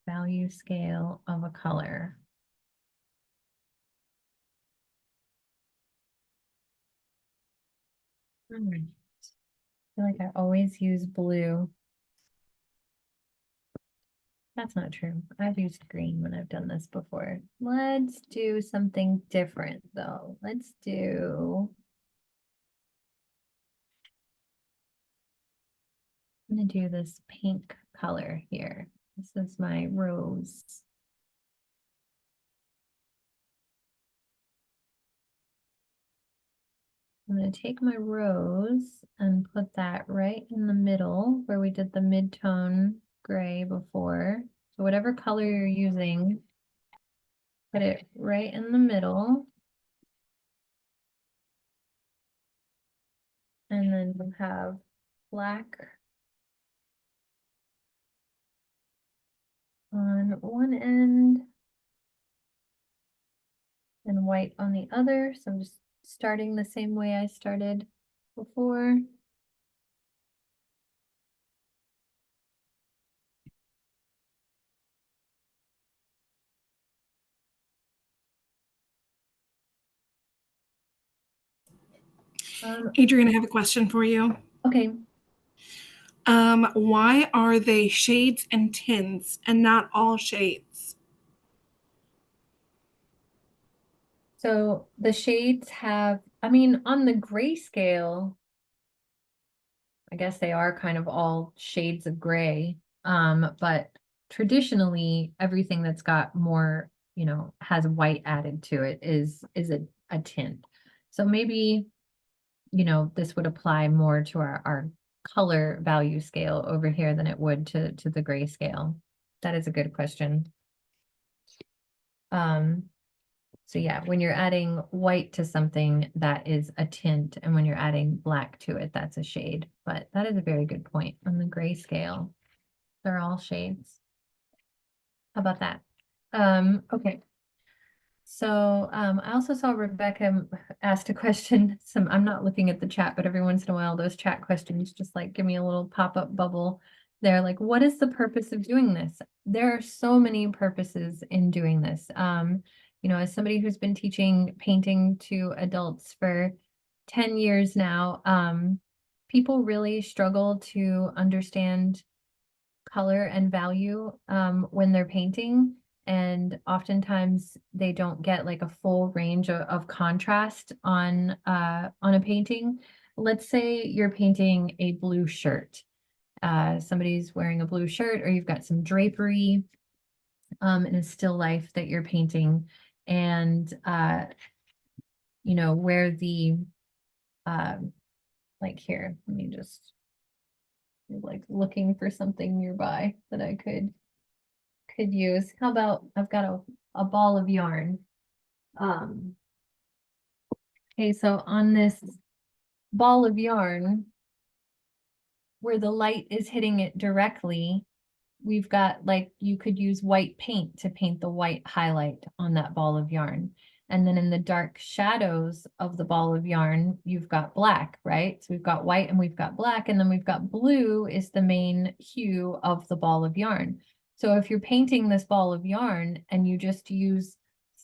Value scale of a color. All right. I feel like I always use blue. That's not true. I've used green when I've done this before. Let's do something different though. I'm gonna do this pink color here. This is my rose. I'm going to take my rose and put that right in the middle where we did the mid-tone gray before. So whatever color you're using, put it right in the middle. And then we'll have black on one end and white on the other. So I'm just starting the same way I started before. Adrian, I have a question for you. Okay. Why are they shades and tints and not all shades? So the shades have, I mean, on the grayscale, I guess they are kind of all shades of gray. But traditionally, everything that's got more, you know, has white added to it is a tint. So maybe, you know, this would apply more to our color value scale over here than it would to the grayscale. That is a good question. So yeah, when you're adding white to something, that is a tint, and when you're adding black to it, that's a shade. But that is a very good point on the grayscale. They're all shades. How about that? Okay. So I also saw Rebecca asked a question. I'm not looking at the chat, but every once in a while, those chat questions just like give me a little pop-up bubble. They're like, what is the purpose of doing this? There are so many purposes in doing this. You know, as somebody who's been teaching painting to adults for 10 years now, people really struggle to understand color and value when they're painting. And oftentimes they don't get like a full range of contrast on a painting. Let's say you're painting a blue shirt. Somebody's wearing a blue shirt, or you've got some drapery in a still life that you're painting. And you know, where the like here, let me just like looking for something nearby that I could use. How about I've got a ball of yarn. Um, okay, so on this ball of yarn, where the light is hitting it directly, we've got like, you could use white paint to paint the white highlight on that ball of yarn. And then in the dark shadows of the ball of yarn, you've got black, right? So we've got white and we've got black, and then we've got blue is the main hue of the ball of yarn. So if you're painting this ball of yarn and you just use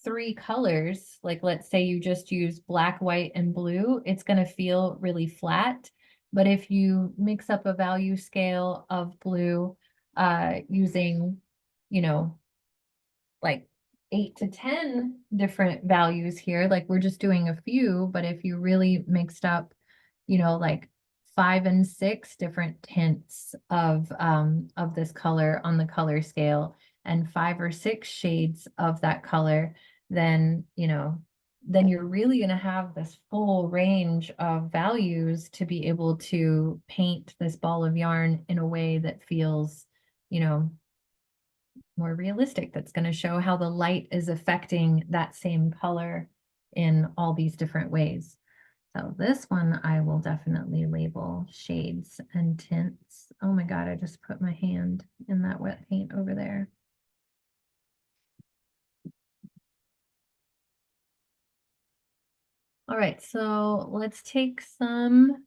three colors, like let's say you just use black, white, and blue, it's going to feel really flat. But if you mix up a value scale of blue, using, you know, like 8 to 10 different values here, like we're just doing a few, but if you really mixed up, like 5 and 6 different tints of this color on the color scale, and 5 or 6 shades of that color, then then you're really going to have this full range of values to be able to paint this ball of yarn in a way that feels, you know, more realistic, that's going to show how the light is affecting that same color in all these different ways. So this one I will definitely label shades and tints. Oh my God, I just put my hand in that wet paint over there. All right, so let's take some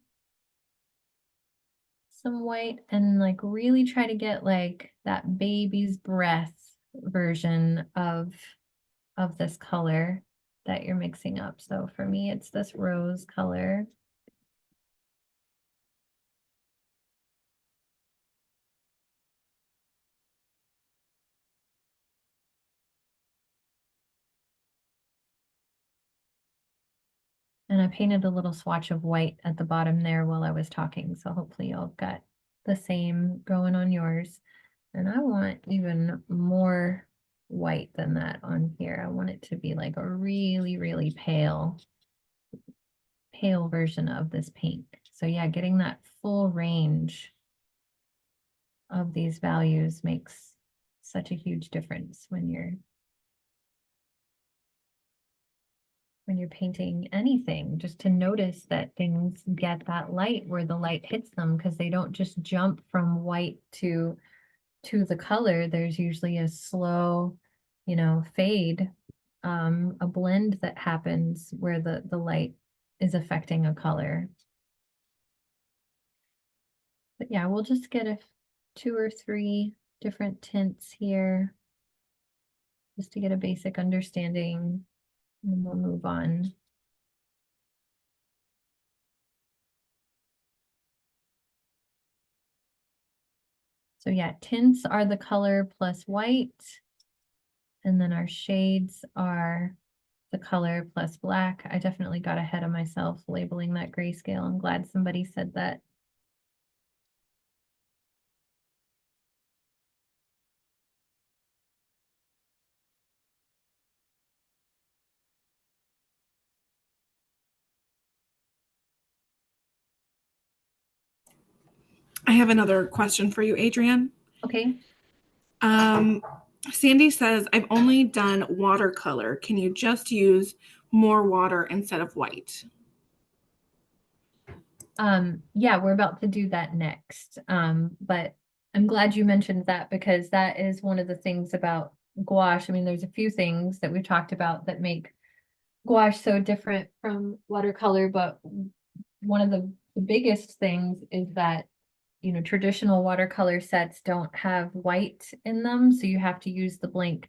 white and like really try to get like that baby's breath version of this color that you're mixing up. So for me, it's this rose color. And I painted a little swatch of white at the bottom there while I was talking. So hopefully y'all got the same going on yours. And I want even more white than that on here. I want it to be like a really, really pale version of this pink. So yeah, getting that full range of these values makes such a huge difference when you're painting anything, just to notice that things get that light where the light hits them, because they don't just jump from white to the color. There's usually a slow, fade, a blend that happens where the light is affecting a color. But yeah, we'll just get 2 or 3 different tints here just to get a basic understanding, and we'll move on. So yeah, tints are the color plus white, and then our shades are the color plus black. I definitely got ahead of myself labeling that grayscale. I'm glad somebody said that. I have another question for you, Adrienne. Okay. Sandy says, I've only done watercolor. Can you just use more water instead of white? Yeah, we're about to do that next. But I'm glad you mentioned that, because that is one of the things about gouache. I mean, there's a few things that we've talked about that make gouache so different from watercolor, but one of the biggest things is that, traditional watercolor sets don't have white in them, so you have to use the blank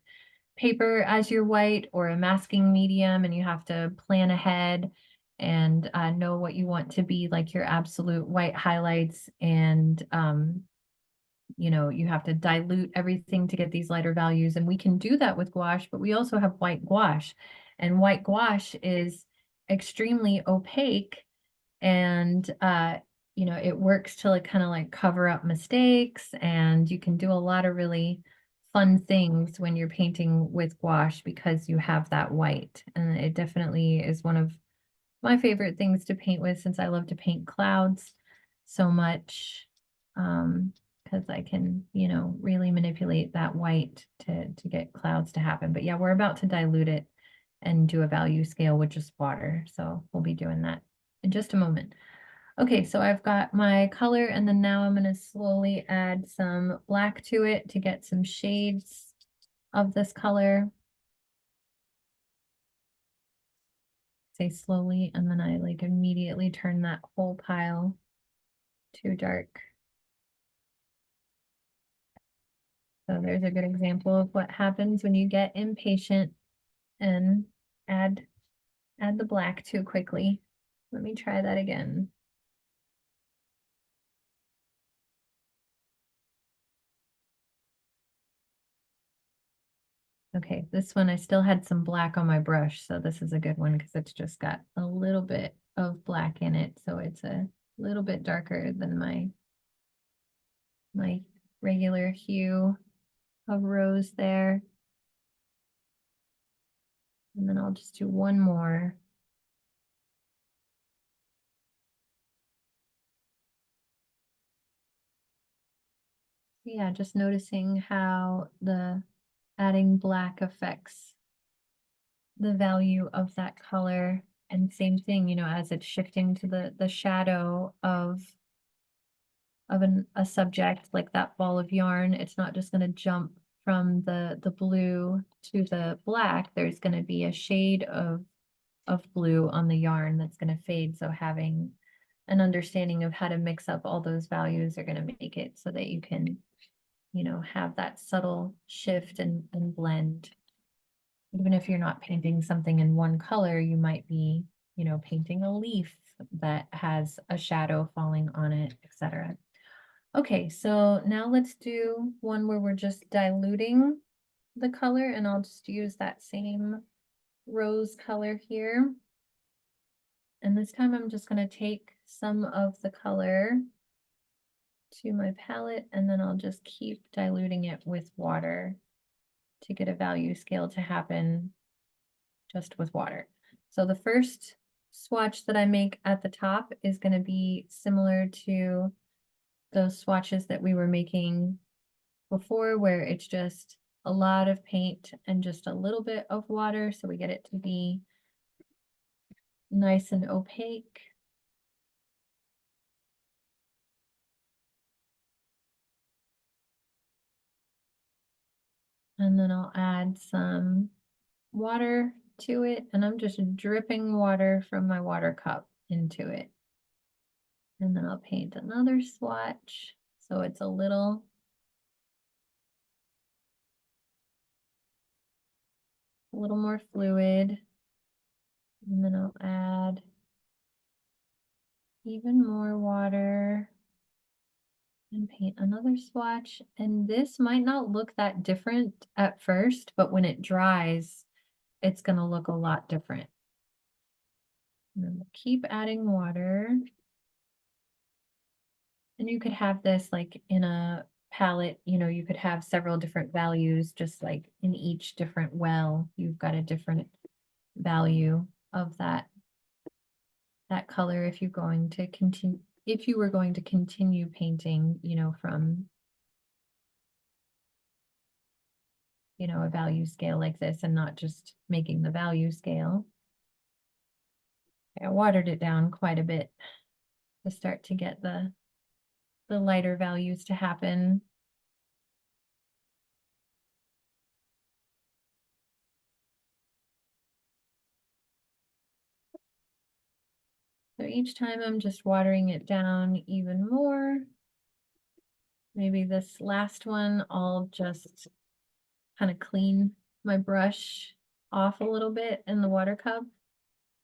paper as your white, or a masking medium, and you have to plan ahead and know what you want to be like your absolute white highlights. And you have to dilute everything to get these lighter values, and we can do that with gouache, but we also have white gouache, and white gouache is extremely opaque, and it works to like kind of like cover up mistakes, and you can do a lot of really fun things when you're painting with gouache because you have that white. And it definitely is one of my favorite things to paint with, since I love to paint clouds so much, because I can, really manipulate that white to get clouds to happen. But yeah, we're about to dilute it and do a value scale with just water. So we'll be doing that in just a moment. Okay, so I've got my color, and then now I'm going to slowly add some black to it to get some shades of this color. Say slowly, and then I like immediately turn that whole pile to dark. So there's a good example of what happens when you get impatient and add the black too quickly. Let me try that again. Okay, this one I still had some black on my brush, so this is a good one because it's just got a little bit of black in it, so it's a little bit darker than my regular hue of rose there. And then I'll just do one more. Yeah, just noticing how the adding black affects the value of that color. And same thing, you know, as it's shifting to the shadow of a subject like that ball of yarn, it's not just going to jump from the blue to the black. There's going to be a shade of blue on the yarn that's going to fade. So having an understanding of how to mix up all those values are going to make it so that you can, you know, have that subtle shift and blend. Even if you're not painting something in one color, you might be, you know, painting a leaf that has a shadow falling on it, etc. Okay, so now let's do one where we're just diluting the color, and I'll just use that same rose color here. And this time I'm just going to take some of the color to my palette, and then I'll just keep diluting it with water to get a value scale to happen just with water. So the first swatch that I make at the top is going to be similar to those swatches that we were making before, where it's just a lot of paint and just a little bit of water, so we get it to be nice and opaque. And then I'll add some water to it, and I'm just dripping water from my water cup into it. And then I'll paint another swatch so it's a little more fluid. And then I'll add even more water and paint another swatch. And this might not look that different at first, but when it dries, it's going to look a lot different. And then we'll keep adding water. And you could have this like in a palette, you know, you could have several different values, just like in each different well, you've got a different value of that color if you're going to continue, if you were going to continue painting, you know, from, you know, a value scale like this and not just making the value scale. I watered it down quite a bit to start to get the lighter values to happen. So each time I'm just watering it down even more. Maybe this last one, I'll just kind of clean my brush off a little bit in the water cup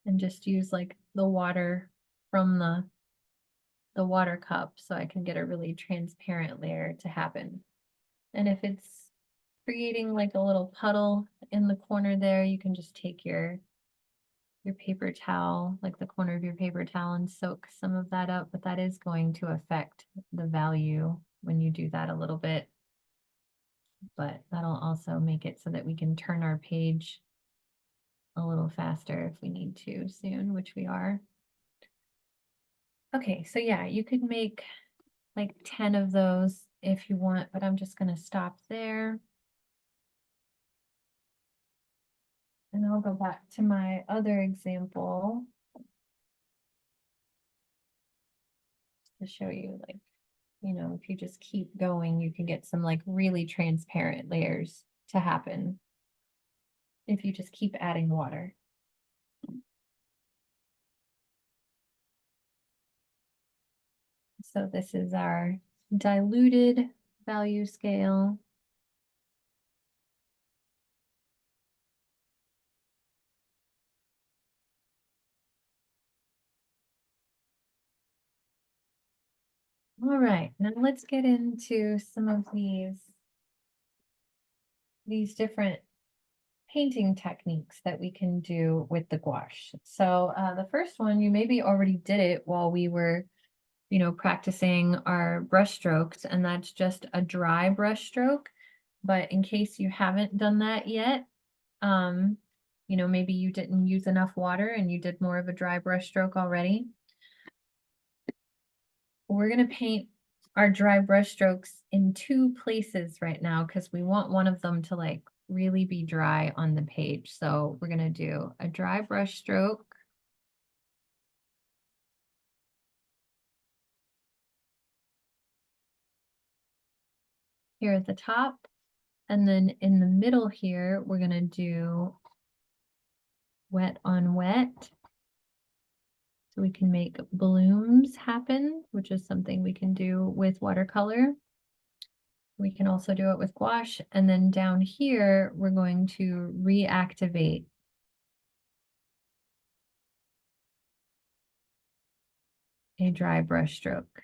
and just use like the water from the water cup so I can get a really transparent layer to happen. And if it's creating like a little puddle in the corner there, you can just take your paper towel, like the corner of your paper towel, and soak some of that up, but that is going to affect the value when you do that a little bit. But that'll also make it so that we can turn our page a little faster if we need to soon, which we are. Okay, so yeah, you could make like 10 of those if you want, but I'm just going to stop there. And I'll go back to my other example to show you, like, if you just keep going, you can get some like really transparent layers to happen if you just keep adding water. So this is our diluted value scale. All right, now let's get into some of these different painting techniques that we can do with the gouache. So the first one, you maybe already did it while we were, practicing our brush strokes, and that's just a dry brush stroke. But in case you haven't done that yet, um, maybe you didn't use enough water and you did more of a dry brush stroke already. We're going to paint our dry brush strokes in two places right now because we want one of them to like really be dry on the page. So we're going to do a dry brush stroke. Here at the top, and then in the middle here, we're going to do wet on wet. So we can make blooms happen, which is something we can do with watercolor. We can also do it with gouache. And then down here, we're going to reactivate a dry brush stroke.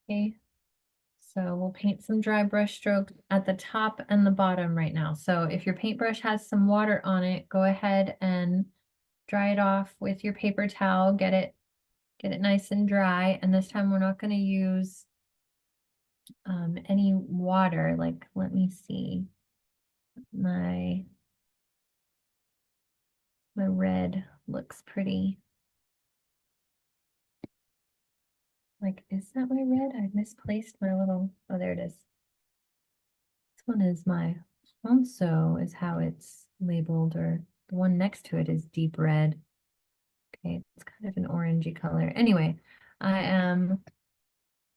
Okay, so we'll paint some dry brush strokes at the top and the bottom right now. So if your paintbrush has some water on it, go ahead and dry it off with your paper towel, get it nice and dry. And this time we're not going to use any water. Like, let me see. My red looks pretty. Like, is that my red? I misplaced my little, oh, there it is. This one is my Canson is how it's labeled, or the one next to it is deep red. Okay, it's kind of an orangey color. Anyway, I am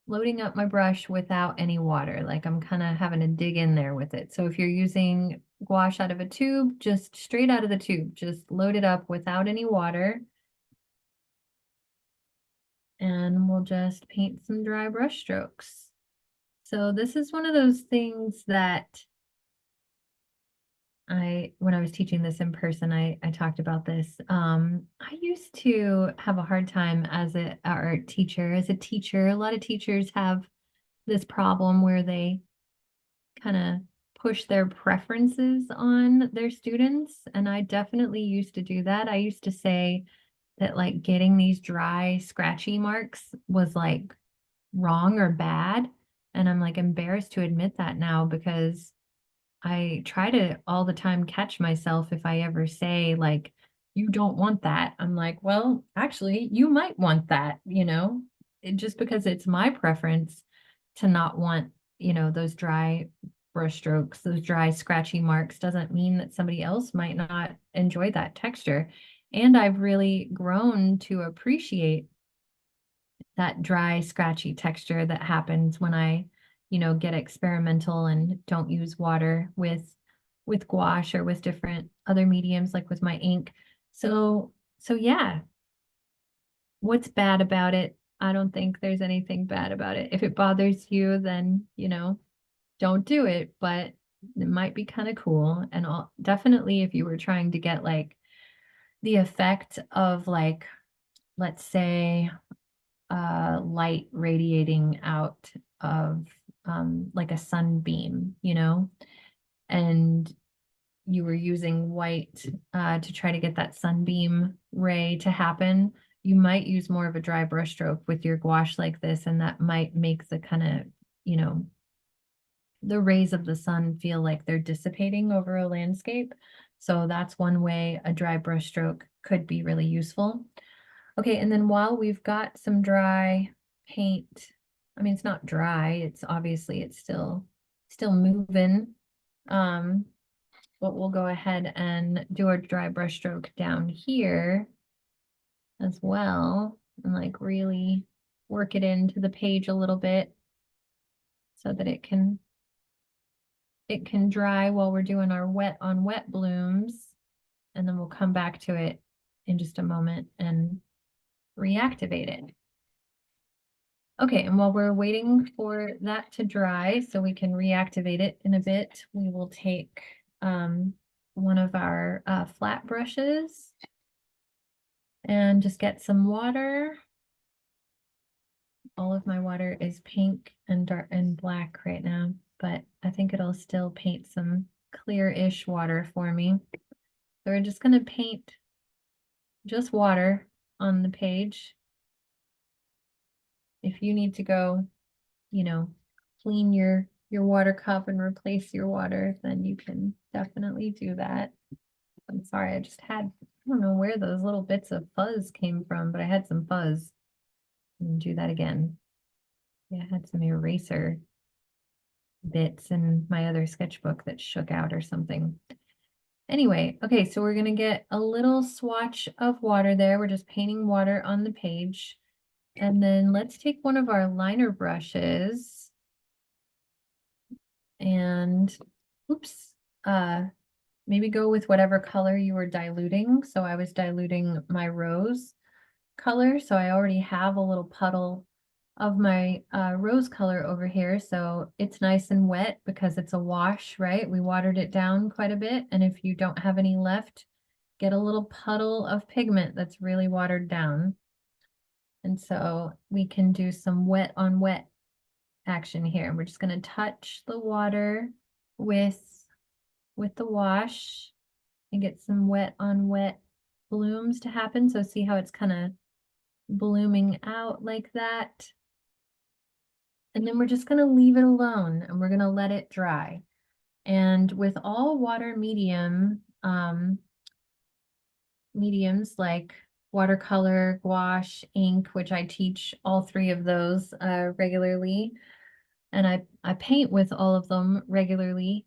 loading up my brush without any water. Like I'm kind of having to dig in there with it. So if you're using gouache out of a tube, just straight out of the tube, just load it up without any water. And we'll just paint some dry brush strokes. So this is one of those things that when I was teaching this in person, I talked about this. I used to have a hard time as an art teacher. As a teacher, a lot of teachers have this problem where they kind of push their preferences on their students. And I definitely used to do that. I used to say that like getting these dry, scratchy marks was like wrong or bad. And I'm like embarrassed to admit that now because I try to all the time catch myself if I ever say like, you don't want that. I'm like, well, actually, you might want that, just because it's my preference to not want, those dry brush strokes, those dry, scratchy marks doesn't mean that somebody else might not enjoy that texture. And I've really grown to appreciate that dry, scratchy texture that happens when I, get experimental and don't use water with gouache or with different other mediums, like with my ink. So yeah, what's bad about it? I don't think there's anything bad about it. If it bothers you, then, don't do it, but it might be kind of cool. And definitely if you were trying to get like the effect of like, let's say, light radiating out of like a sunbeam, and you were using white to try to get that sunbeam ray to happen, you might use more of a dry brush stroke with your gouache like this, and that might make the kind of, the rays of the sun feel like they're dissipating over a landscape. So that's one way a dry brush stroke could be really useful. Okay, and then while we've got some dry paint I mean, it's not dry. It's obviously it's still moving. But we'll go ahead and do our dry brush stroke down here as well, and like really work it into the page a little bit so that it can dry while we're doing our wet on wet blooms. And then we'll come back to it in just a moment and reactivate it. Okay, and while we're waiting for that to dry so we can reactivate it in a bit, we will take one of our flat brushes and just get some water. All of my water is pink and dark and black right now, but I think it'll still paint some clear-ish water for me. So we're just going to paint just water on the page. If you need to go, you know, clean your water cup and replace your water, then you can definitely do that. I'm sorry, I just had, I don't know where those little bits of fuzz came from, but I had some fuzz. And do that again. Yeah, I had some eraser bits in my other sketchbook that shook out or something. Anyway, okay, so we're gonna get a little swatch of water there. We're just painting water on the page. And then let's take one of our liner brushes and, oops, maybe go with whatever color you were diluting. So I was diluting my rose color, so I already have a little puddle of my rose color over here, so it's nice and wet because it's a wash, right? We watered it down quite a bit, and if you don't have any left, get a little puddle of pigment that's really watered down. And so we can do some wet on wet action here. We're just going to touch the water with the wash and get some wet on wet blooms to happen. So see how it's kind of blooming out like that. And then we're just going to leave it alone and we're going to let it dry. And with all water mediums like watercolor, gouache, ink, which I teach all three of those regularly, and I paint with all of them regularly.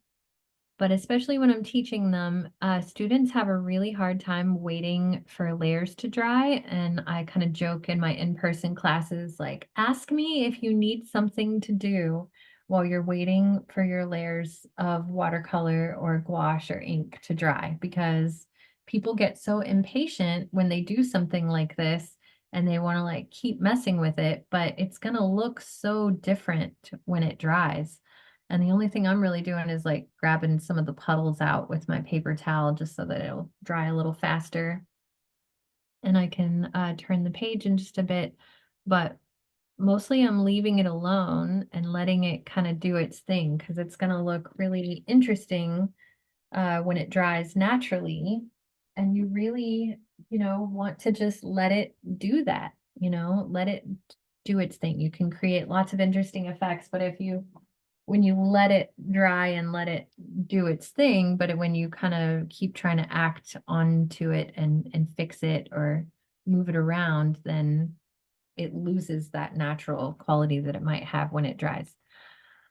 But especially when I'm teaching them, students have a really hard time waiting for layers to dry. And I kind of joke in my in-person classes, like, ask me if you need something to do while you're waiting for your layers of watercolor or gouache or ink to dry, because people get so impatient when they do something like this and they want to like keep messing with it, but it's going to look so different when it dries. And the only thing I'm really doing is like grabbing some of the puddles out with my paper towel just so that it'll dry a little faster. And I can turn the page in just a bit, but mostly I'm leaving it alone and letting it kind of do its thing because it's going to look really interesting when it dries naturally. And you really, want to just let it do that, let it do its thing. You can create lots of interesting effects, but when you let it dry and let it do its thing, but when you kind of keep trying to act onto it and fix it or move it around, then it loses that natural quality that it might have when it dries.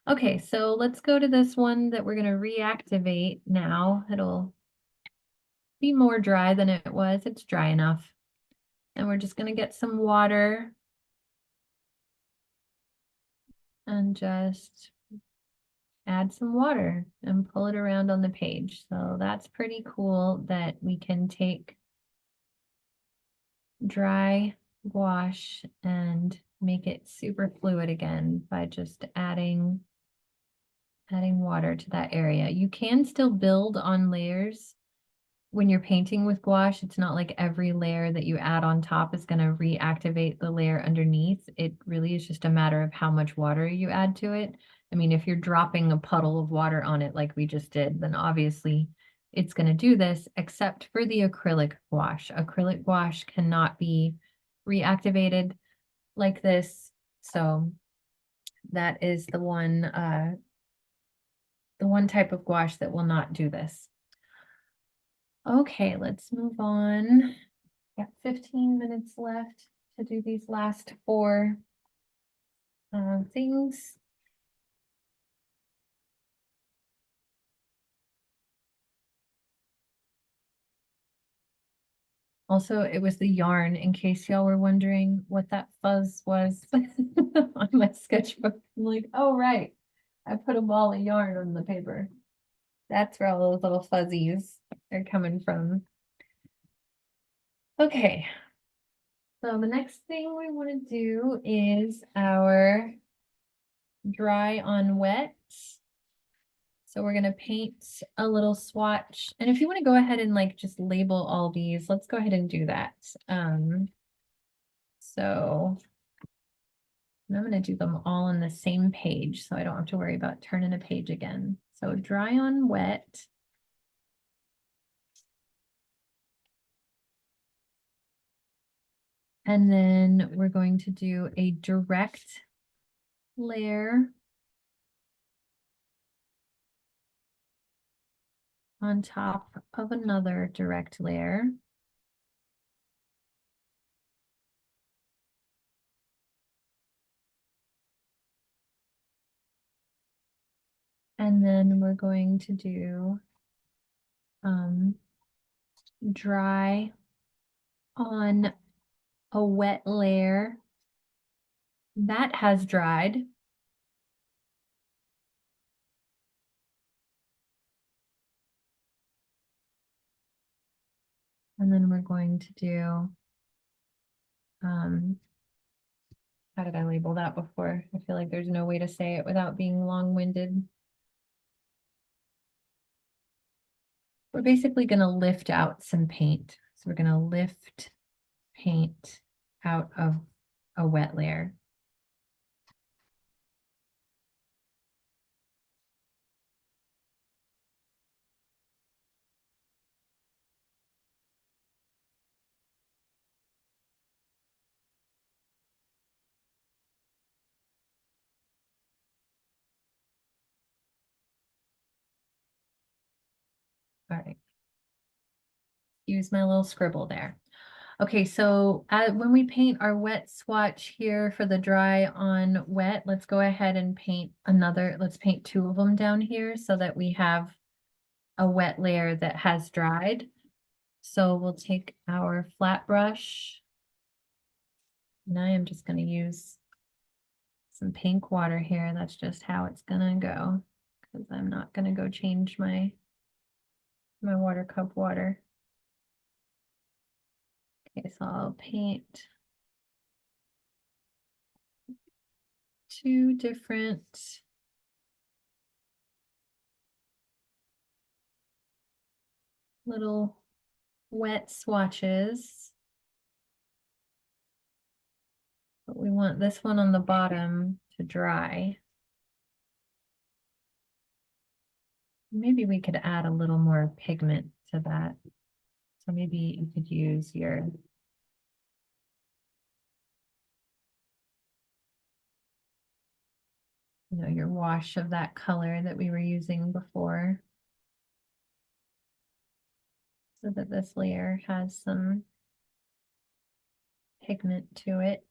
Okay, so let's go to this one that we're going to reactivate now. It'll be more dry than it was. It's dry enough. And we're just going to get some water and just add some water and pull it around on the page. So that's pretty cool that we can take dry gouache and make it super fluid again by just adding water to that area. You can still build on layers when you're painting with gouache. It's not like every layer that you add on top is going to reactivate the layer underneath. It really is just a matter of how much water you add to it. I mean, if you're dropping a puddle of water on it like we just did, then obviously it's going to do this, except for the acrylic gouache. Acrylic gouache cannot be reactivated like this. So that is the one type of gouache that will not do this. Okay, let's move on. Got 15 minutes left to do these last four things. Also, it was the yarn, in case y'all were wondering what that fuzz was on my sketchbook. I'm like, oh, right. I put a ball of yarn on the paper. That's where all those little fuzzies are coming from. Okay. So the next thing we want to do is our dry on wet. So we're going to paint a little swatch. And if you want to go ahead and like just label all these, let's go ahead and do that. So I'm going to do them all on the same page so I don't have to worry about turning a page again. So dry on wet. And then we're going to do a direct layer on top of another direct layer. And then we're going to do dry on a wet layer. That has dried. And then we're going to do, how did I label that before? I feel like there's no way to say it without being long-winded. We're basically going to lift out some paint. So we're going to lift paint out of a wet layer. All right. Use my little scribble there. Okay, so when we paint our wet swatch here for the dry on wet, let's go ahead and paint another, let's paint two of them down here so that we have a wet layer that has dried. So we'll take our flat brush, and I am just going to use some pink water here. That's just how it's going to go, because I'm not going to go change my water cup water. Okay, so I'll paint two different little wet swatches. But we want this one on the bottom to dry. Maybe we could add a little more pigment to that. So maybe you could use your your wash of that color that we were using before, so that this layer has some pigment to it.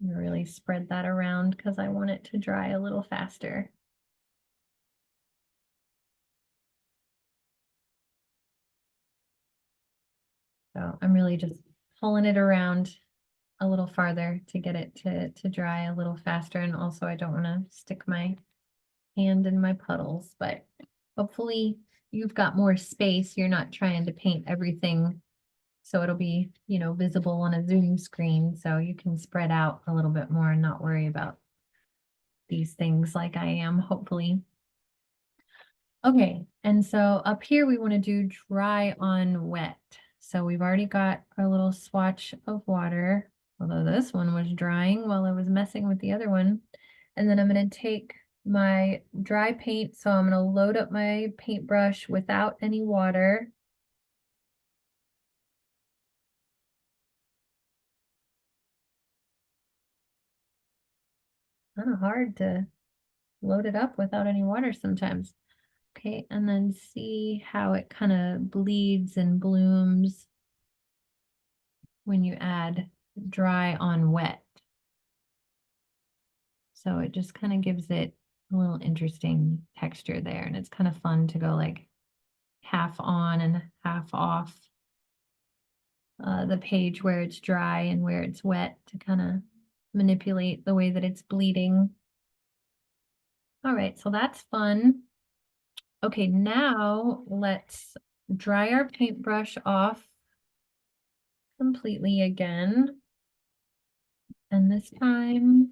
And really spread that around because I want it to dry a little faster. So I'm really just pulling it around a little farther to get it to dry a little faster. And also I don't want to stick my hand in my puddles, but hopefully you've got more space. You're not trying to paint everything so it'll be, visible on a Zoom screen, so you can spread out a little bit more and not worry about these things like I am, hopefully. Okay, and so up here we want to do dry on wet. So we've already got our little swatch of water, although this one was drying while I was messing with the other one. And then I'm going to take my dry paint, so I'm going to load up my paintbrush without any water. Kind of hard to load it up without any water sometimes. Okay, and then see how it kind of bleeds and blooms. when you add dry on wet. So it just kind of gives it a little interesting texture there. And it's kind of fun to go like half on and half off the page where it's dry and where it's wet to kind of manipulate the way that it's bleeding. All right, so that's fun. Okay, now let's dry our paintbrush off completely again. And this time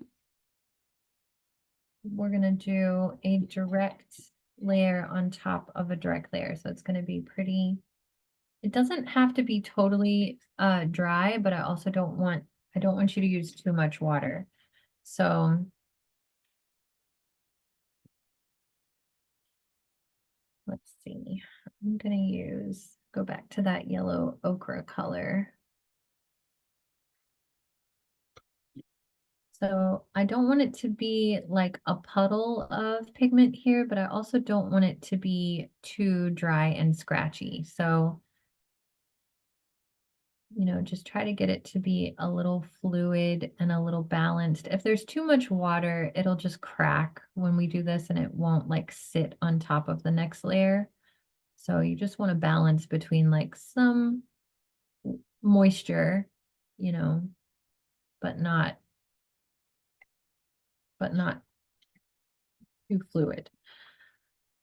we're gonna do a direct layer on top of a direct layer. So it's gonna be pretty, it doesn't have to be totally dry, but I also don't want you to use too much water. So let's see, I'm gonna go back to that yellow ochre color. So I don't want it to be like a puddle of pigment here, but I also don't want it to be too dry and scratchy. So, you know, just try to get it to be a little fluid and a little balanced. If there's too much water, it'll just crack when we do this and it won't like sit on top of the next layer. So you just want to balance between like some moisture, you know, but not too fluid.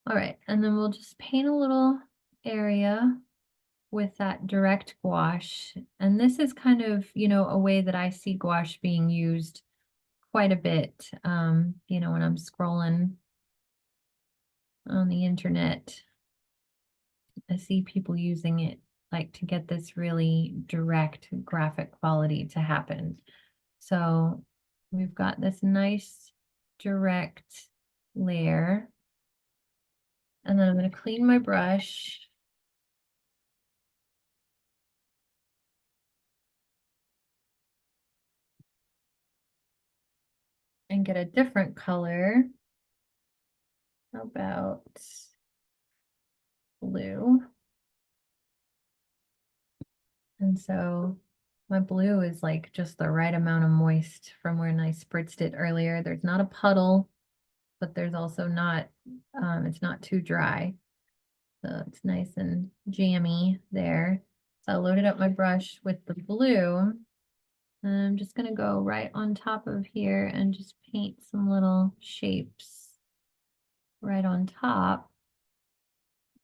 All right, and then we'll just paint a little area with that direct gouache. And this is kind of, you know, a way that I see gouache being used quite a bit. You know, when I'm scrolling on the internet, I see people using it like to get this really direct graphic quality to happen. So we've got this nice direct layer. And then I'm going to clean my brush. And get a different color. How about blue? And so my blue is like just the right amount of moist from when I spritzed it earlier. There's not a puddle, but there's also not, it's not too dry. So it's nice and jammy there. So I loaded up my brush with the blue. And I'm just gonna go right on top of here and just paint some little shapes right on top.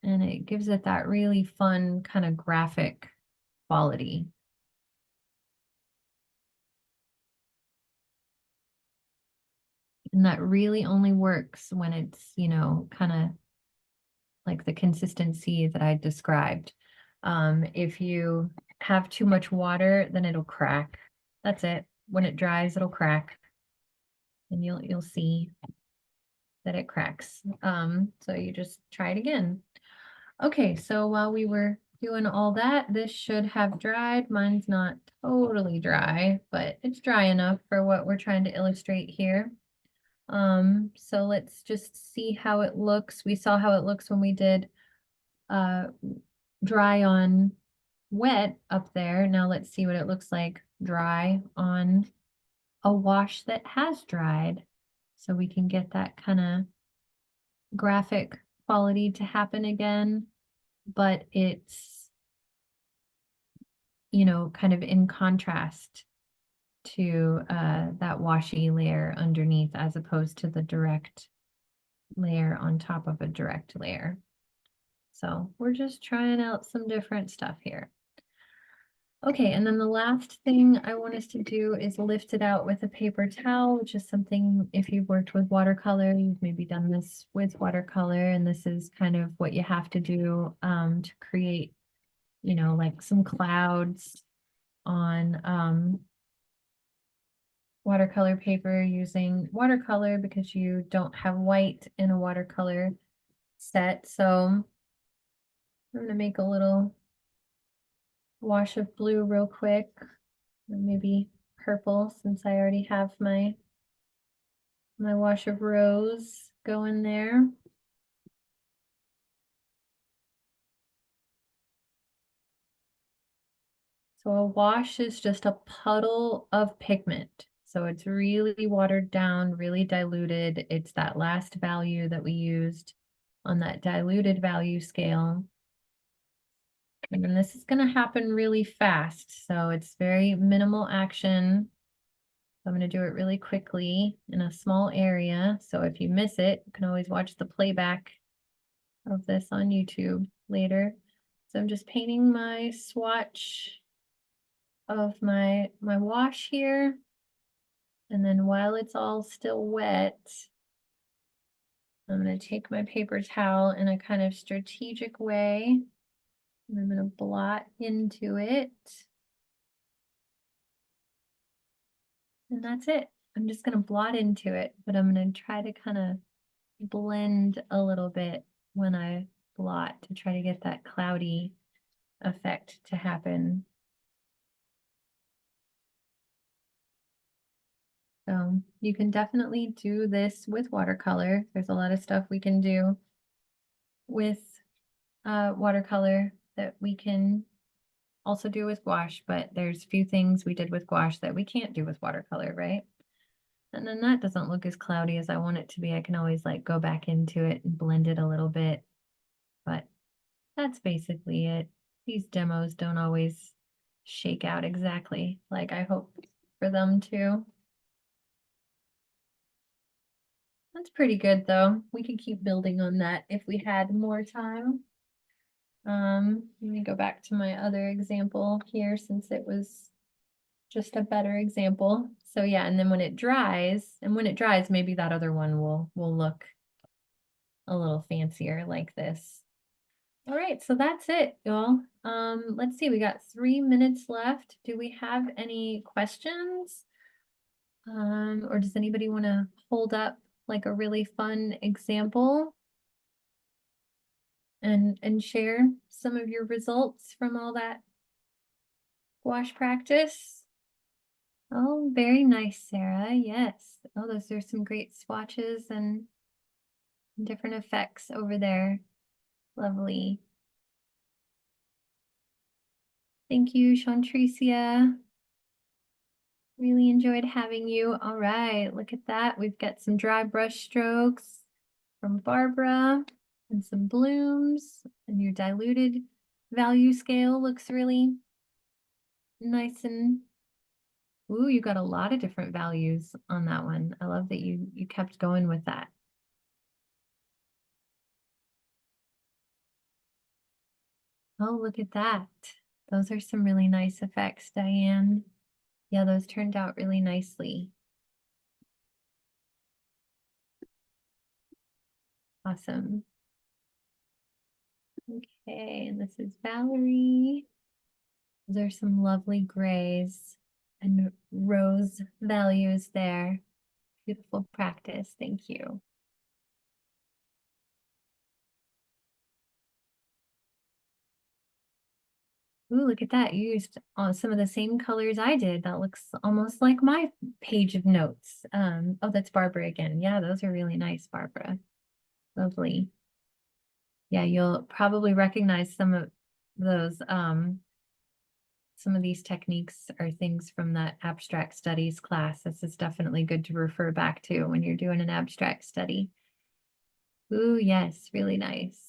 And it gives it that really fun kind of graphic quality. And that really only works when it's, you know, kind of like the consistency that I described. If you have too much water, then it'll crack. That's it. When it dries, it'll crack. And you'll see that it cracks. So you just try it again. Okay, so while we were doing all that, this should have dried. Mine's not totally dry, but it's dry enough for what we're trying to illustrate here. So let's just see how it looks. We saw how it looks when we did dry on wet up there. Now let's see what it looks like dry on a wash that has dried. So we can get that kind of graphic quality to happen again, but it's, you know, kind of in contrast to that washy layer underneath as opposed to the direct layer on top of a direct layer. So we're just trying out some different stuff here. Okay, and then the last thing I want us to do is lift it out with a paper towel, which is something, if you've worked with watercolor, you've maybe done this with watercolor, and this is kind of what you have to do to create, you know, like some clouds on watercolor paper using watercolor because you don't have white in a watercolor set. So I'm going to make a little wash of blue real quick, or maybe purple since I already have my wash of rose going there. So a wash is just a puddle of pigment. So it's really watered down, really diluted. It's that last value that we used on that diluted value scale. And then this is going to happen really fast. So it's very minimal action. I'm going to do it really quickly in a small area. So if you miss it, you can always watch the playback of this on YouTube later. So I'm just painting my swatch of my wash here. And then while it's all still wet, I'm going to take my paper towel in a kind of strategic way. And I'm going to blot into it. And that's it. I'm just going to blot into it, but I'm going to try to kind of blend a little bit when I blot to try to get that cloudy effect to happen. So you can definitely do this with watercolor. There's a lot of stuff we can do with watercolor that we can also do with gouache, but there's few things we did with gouache that we can't do with watercolor, right? And then that doesn't look as cloudy as I want it to be. I can always like go back into it and blend it a little bit, but that's basically it. These demos don't always shake out exactly like I hope for them to. That's pretty good though. We could keep building on that if we had more time. Let me go back to my other example here since it was just a better example. So yeah, and then when it dries, maybe that other one will look a little fancier like this. All right, so that's it, y'all. Let's see, we got 3 minutes left. Do we have any questions? Or does anybody want to hold up like a really fun example and share some of your results from all that gouache practice? Oh, very nice, Sarah. Yes. Oh, those are some great swatches and different effects over there. Lovely. Thank you, Shantricia. Really enjoyed having you. All right, look at that. We've got some dry brush strokes from Barbara and some blooms, and your diluted value scale looks really nice and ooh, you got a lot of different values on that one. I love that you kept going with that. Oh, look at that. Those are some really nice effects, Diane. Yeah, those turned out really nicely. Awesome. Okay, and this is Valerie. Those are some lovely grays and rose values there. Beautiful practice. Thank you. Ooh, look at that. You used some of the same colors I did. That looks almost like my page of notes. Oh, that's Barbara again. Yeah, those are really nice, Barbara. Lovely. Yeah, you'll probably recognize some of those. Some of these techniques are things from that abstract studies class. This is definitely good to refer back to when you're doing an abstract study. Ooh, yes, really nice.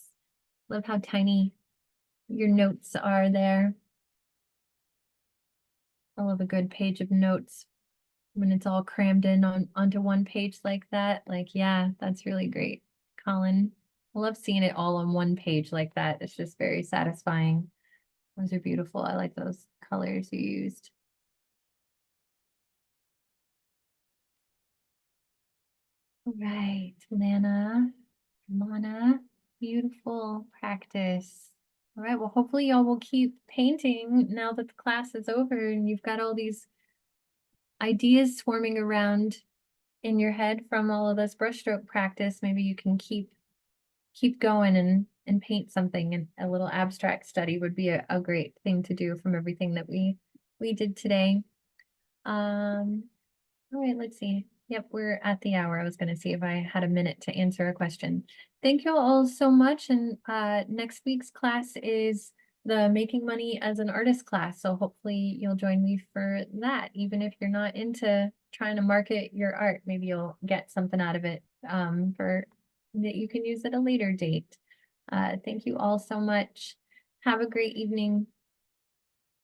Love how tiny your notes are there. I love a good page of notes when it's all crammed in onto one page like that. Like, yeah, that's really great, Colin. I love seeing it all on one page like that. It's just very satisfying. Those are beautiful. I like those colors you used. All right, Lana, beautiful practice. All right, well, hopefully y'all will keep painting now that the class is over and you've got all these ideas swarming around in your head from all of this brushstroke practice. Maybe you can keep going and paint something, and a little abstract study would be a great thing to do from everything that we did today. All right, let's see. Yep, we're at the hour. I was going to see if I had a minute to answer a question. Thank you all so much. And next week's class is the Making Money as an Artist class. So hopefully you'll join me for that. Even if you're not into trying to market your art, maybe you'll get something out of it for that you can use at a later date. Thank you all so much. Have a great evening.